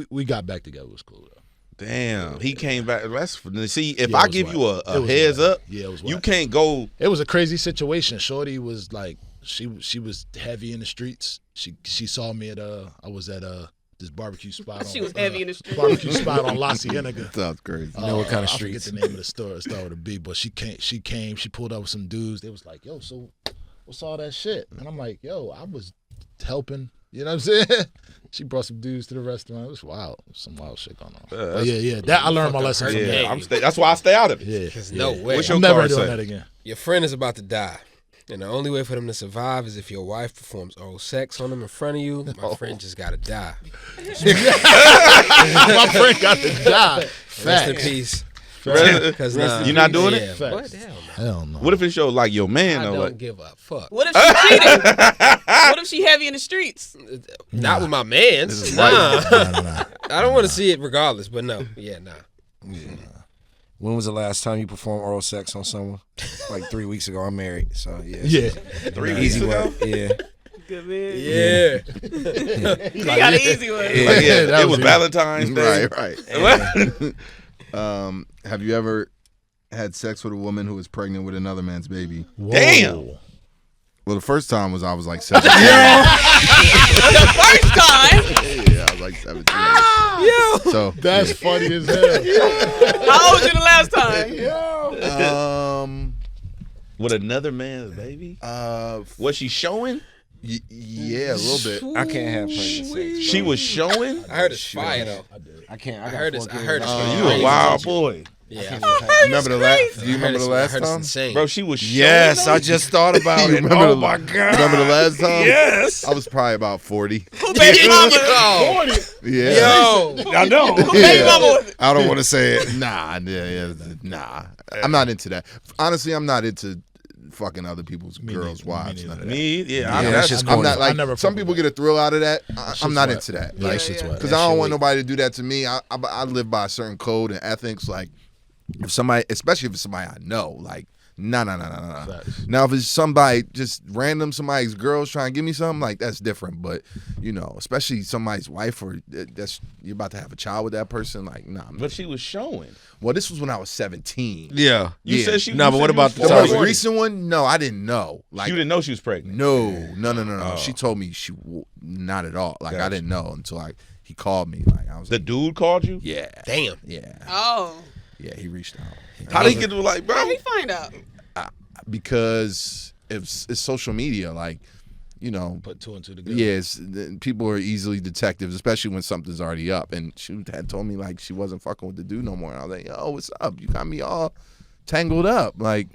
we got back together. It was cool though. Damn, he came back. See, if Yeah, I it was give whack. you It a was heads whack. up, Yeah, it was you whack. can't go. It was a crazy situation. Shorty was like, she was heavy in the streets. She saw me at I was at this barbecue spot. She was heavy in the streets. Barbecue spot on La Cienega. Sounds crazy. You know what kind of I streets? forget the name of the store. It started with a B, but she came. She pulled up with some dudes. They was like, "Yo, so what's all that shit?" And I'm like, "Yo, I was helping." You know what I'm saying? She brought some dudes to the restaurant. It was wild. Some wild shit going on. But yeah. That I learned my lesson from that. Yeah, that's why I stay out of it. Yeah. There's no way. What's your I'm never card doing say? that again. Your friend is about to die. And the only way for them to survive is if your wife performs oral sex on them in front of you. My friend just got to die. My friend got to die. Rest in Facts. peace. Because you not doing it. Yeah, what? Facts. Hell no. Hell no. What if it's your your man I though? don't Like, give a fuck. What if she cheating? What if she heavy in the streets? Not with my mans. Nah. I don't want to see it regardless, but no. Yeah, nah. When was the last time you performed oral sex on someone? Like 3 weeks ago. I'm married, so yeah. Yeah. 3 weeks Easy ago. work. Yeah. Good man. Yeah. You got an easy one. Like, yeah, that it was was easy. Valentine's Day. Right. Have you ever had sex with a woman who was pregnant with another man's baby? Whoa. Damn. Well, the first time was I was like 17. The first time. Yeah, I was like 17. So That's funny as hell. How old was you the last time? With another man's baby? Was she showing? Yeah, a little bit. I can't have pregnant sex. She was showing? I heard it's fire, though. I can't. I heard it's You crazy. a wild boy. Yeah. Remember the last? Do you remember the I last heard it's time? insane. Bro, she was showing. Yes, I just thought about it. Remember Oh the- my god. Remember the last time? Yes. I was probably about 40. Who baby mama? Yo. Yeah. Yo. I know. Who baby mama was it? I don't want to say it. Nah. I'm not into that. Honestly, I'm not into fucking other people's girls' wives. None of that. Me? Yeah. Yeah, that's just I'm corny. not like I never some fuck people with get a thrill out of that. I'm not whack. into that. Yeah, Like, that shit's whack. because I don't want nobody to do that to me. I live by a certain code and ethics. Like, if somebody, especially if it's somebody I know, like, nah. Facts. Now, if it's somebody just random, somebody's girl's trying to give me something, like, that's different. But, you know, especially somebody's wife or that's you're about to have a child with that person, like, nah. But she was showing. Well, this was when I was 17. Yeah. You said she. No, you but said what you about was the The time? most 40. recent one, no, I didn't know. Like, You didn't know she was pregnant. no. She told me not at all. Like, I Gotcha. didn't know until he called me. Like, I was The like, dude called you? yeah, Damn. Oh. yeah. He reached out How did he get to like, bro? How he find out? because it's social media. Like, you know, Put two and two together. yes, people are easily detectives, especially when something's already up. And she had told me like she wasn't fucking with the dude no more. And I was like, yo, what's up? You got me all tangled up. Like,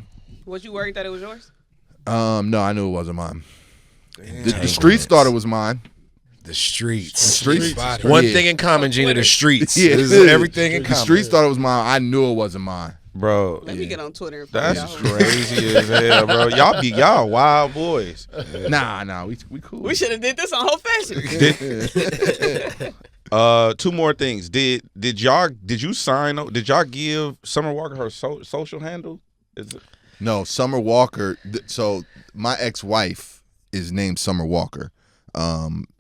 Was you worried that it was yours? no, I knew it wasn't mine. The streets thought it was mine. The streets. One Yeah. thing in common, Gina, the streets. Yeah, This is everything in The common. streets thought it was mine. I knew it wasn't mine. Bro, Let me get on Twitter and find that's out. crazy as hell, bro. Y'all wild boys. Nah, we cool. We should have did this on Hoefessions. Two more things. Did y'all give Summer Walker her social handle? Is it? No, Summer Walker. So my ex-wife is named Summer Walker.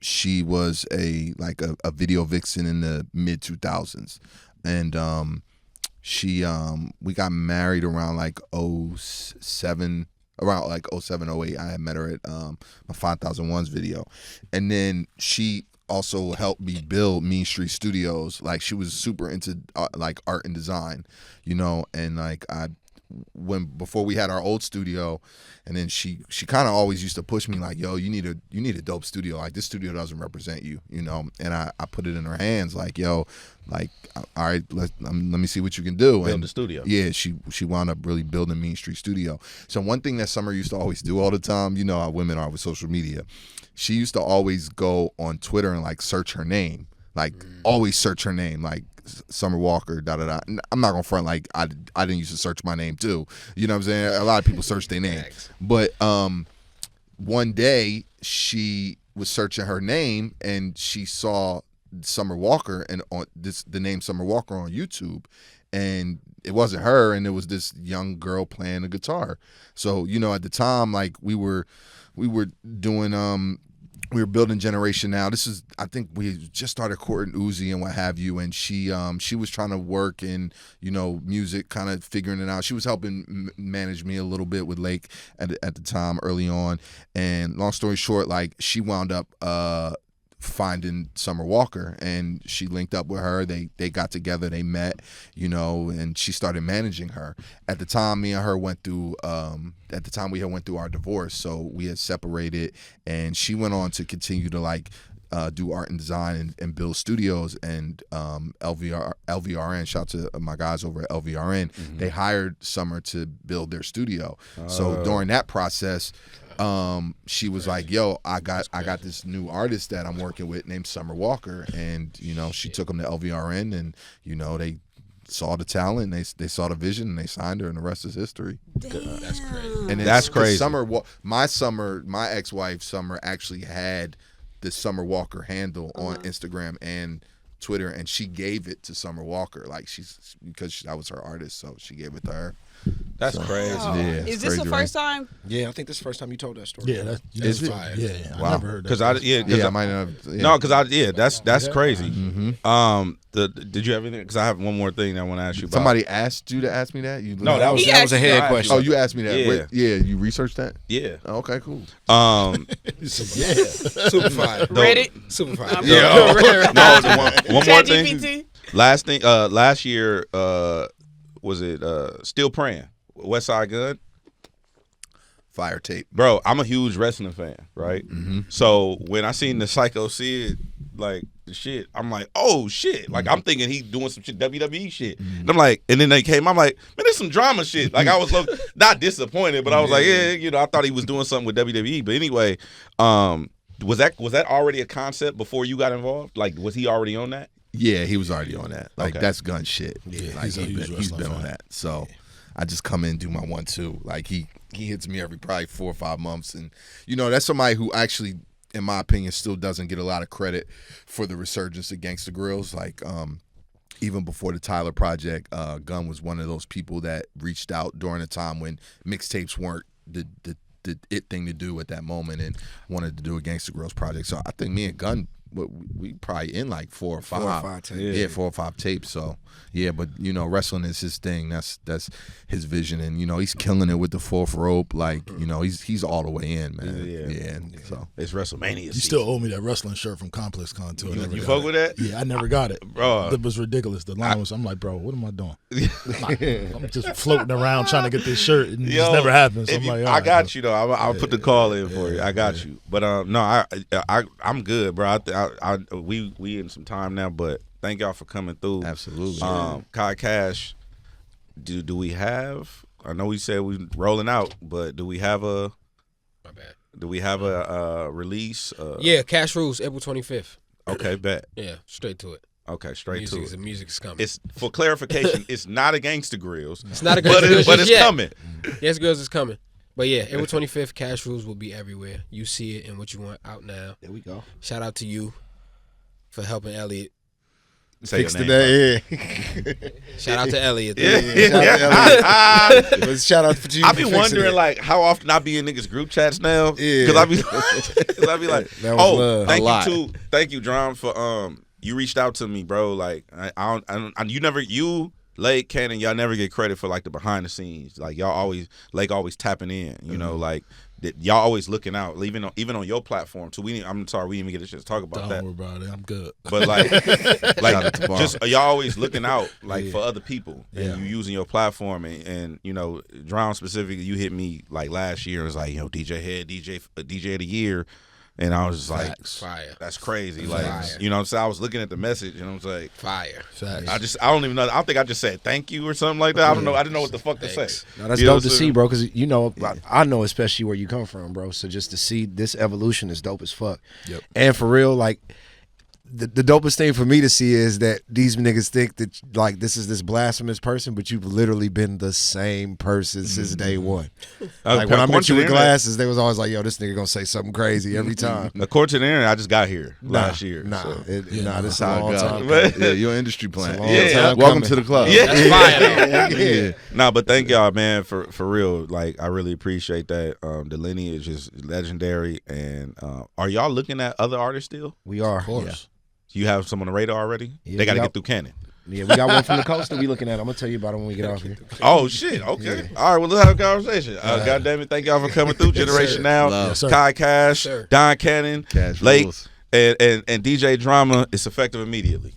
She was a video vixen in the mid 2000s, and we got married around like 07, 08. I had met her at my 5001's video, and then she also helped me build Mean Street Studios. Like, she was super into like art and design, you know, and like before we had our old studio, and then she kind of always used to push me like, yo, you need a dope studio. Like, this studio doesn't represent you, you know. And I put it in her hands like, yo, like, all right, let me see what you can do. Build the studio. Yeah, she wound up really building Mean Street Studio. So one thing that Summer used to always do all the time, you know how women are with social media, she used to always go on Twitter and like search her name, like always search her name, like Summer Walker, da-da-da. I'm not gonna front like I didn't used to search my name too. You know what I'm saying? A lot of people search their name. But one day she was searching her name and she saw Summer Walker and the name Summer Walker on YouTube, and it wasn't her, and it was this young girl playing a guitar. So, you know, at the time, like, we were doing we were building Generation Now. This is, I think we just started courting Uzi and what have you, and she was trying to work in, you know, music, kind of figuring it out. She was helping manage me a little bit with Lake at the time, early on. And long story short, like, she wound up finding Summer Walker, and she linked up with her. They got together, they met, you know, and she started managing her. At the time, me and her went through we had went through our divorce, so we had separated, and she went on to continue to like do art and design and build studios. And LVRN, shout out to my guys over at LVRN, they hired Summer to build their studio. So during that process, she was like, yo, I got this new artist that I'm working with named Summer Walker, and, you know, she took him to LVRN, and, you know, they saw the talent, they saw the vision, and they signed her, and the rest is history. Damn. That's crazy. And That's crazy. My ex-wife Summer actually had the Summer Walker handle on Instagram and Twitter, and she gave it to Summer Walker, like, because that was her artist, so she gave it to her. That's crazy. Wow. Yeah, Is it's this the crazy, first time? Yeah, I think this is the first time you told that story. Yeah, that's Is it? fire. Yeah, Wow. I never heard that. Because I might have. Yeah. No, because that's crazy. Did you have anything? Because I have one more thing that I want to ask you about. Somebody asked you to ask me that? No, that was a head question. Oh, you asked me that. Yeah. Wait, yeah, you researched that? Yeah. Oh, okay, cool. Super fire. Reddit? Super fire. No, one more thing. ChatGPT? Last year, was it Still Praying? Westside Gunn? Fire tape. Bro, I'm a huge wrestling fan, right? So when I seen the Psycho Sid, like, the shit, I'm like, oh shit. Like, I'm thinking he doing some shit, WWE shit. And I'm like, and then they came, I'm like, man, there's some drama shit. Like, I was not disappointed, but I was like, yeah, you know, I thought he was doing something with WWE. But anyway, was that already a concept before you got involved? Like, was he already on that? Yeah, he was already on that. Like, Okay. that's Gun shit. Yeah, like, he's a huge he's wrestling been on fan. that. So I just come in and do my 1-2. Like, he hits me every probably 4 or 5 months. And, you know, that's somebody who actually, in my opinion, still doesn't get a lot of credit for the resurgence of Gangsta Grillz. Like, even before the Tyler Project, Gunn was one of those people that reached out during a time when mixtapes weren't the it thing to do at that moment, and wanted to do a Gangsta Grillz project. So I think me and Gunn we probably in like 4 or 5. 4 or 5 tapes. Yeah, 4 or 5 tapes. So yeah, but you know, wrestling is his thing. That's his vision, and you know, he's killing it with the 4th rope. Like you know, he's all the way in, man. Yeah. So it's WrestleMania. You still owe me that wrestling shirt from Complex Con too. You fuck with that? Yeah, I never got it, bro. That was ridiculous. The line was, I'm like, bro, what am I doing? I'm just floating around trying to get this shirt, and it just never happens. So I'm like, I got you though. I'll put the call in for you. I got you. But no, I'm good, bro. We in some time now, but thank y'all for coming through. Absolutely. Kai Cash, do we have? I know we said we rolling out, but do we have a? My bad. Do we have a release? Yeah, Cash Rules, April 25th. Okay, bet. Yeah, straight to it. Okay, straight to it. The music's coming. It's for clarification. It's not a Gangsta Grillz. It's not a Gangsta Grillz, but it's coming. Gangsta Grillz is coming. But yeah, April 25th, Cash Rules will be everywhere. You see it and what you want out now. There we go. Shout out to you for helping Elliot. Fix the day. Shout out to Elliot. Shout out to you. I be wondering like how often I be in niggas group chats now. Yeah. Cause I be like, oh, thank you, Drum, for you reached out to me, bro. Like I don't you Lake, Cannon, y'all never get credit for like the behind the scenes. Like y'all always tapping in. You know, like y'all always looking out. Even on your platform too. I'm sorry we didn't even get a chance to talk about that. Don't worry about it. I'm good. But like just y'all always looking out like for other people. And you using your platform and you know, Drown specifically, you hit me like last year. It was like, you know, DJ Hed, DJ of the year. And I was just like, fire. That's crazy. Like, you know what I'm saying? I was looking at the message and I was like, fire. Facts. I don't even know. I don't think I just said thank you or something like that. I don't know. I didn't know what the fuck to say. No, that's dope to see, bro, because, you know, I know especially where you come from, bro. So just to see this evolution is dope as fuck. Yep. And for real, like, the dopest thing for me to see is that these niggas think that like this is this blasphemous person, but you've literally been the same person since day one. Like when I met you with glasses, they was always like, "Yo, this nigga gonna say something crazy every time." According to the internet, I just got here last year. This is a long time. Yeah, your industry plan. Welcome to the club. Yeah, That's fire. Nah, but thank y'all, man, for real. Like, I really appreciate that. The Lineage is legendary, and are y'all looking at other artists still? We are. Of course. You have some on the radar already? Yeah, they got to get through Cannon. Yeah, we got one from the coast that we looking at. I'm gonna tell you about it when we get off here. Oh shit! Okay, all right. Well, let's have a conversation. God damn it! Thank y'all for coming through. Generation Now, Kai Cash, Don Cannon, Cash Lake, Rules. and DJ Drama. It's effective immediately.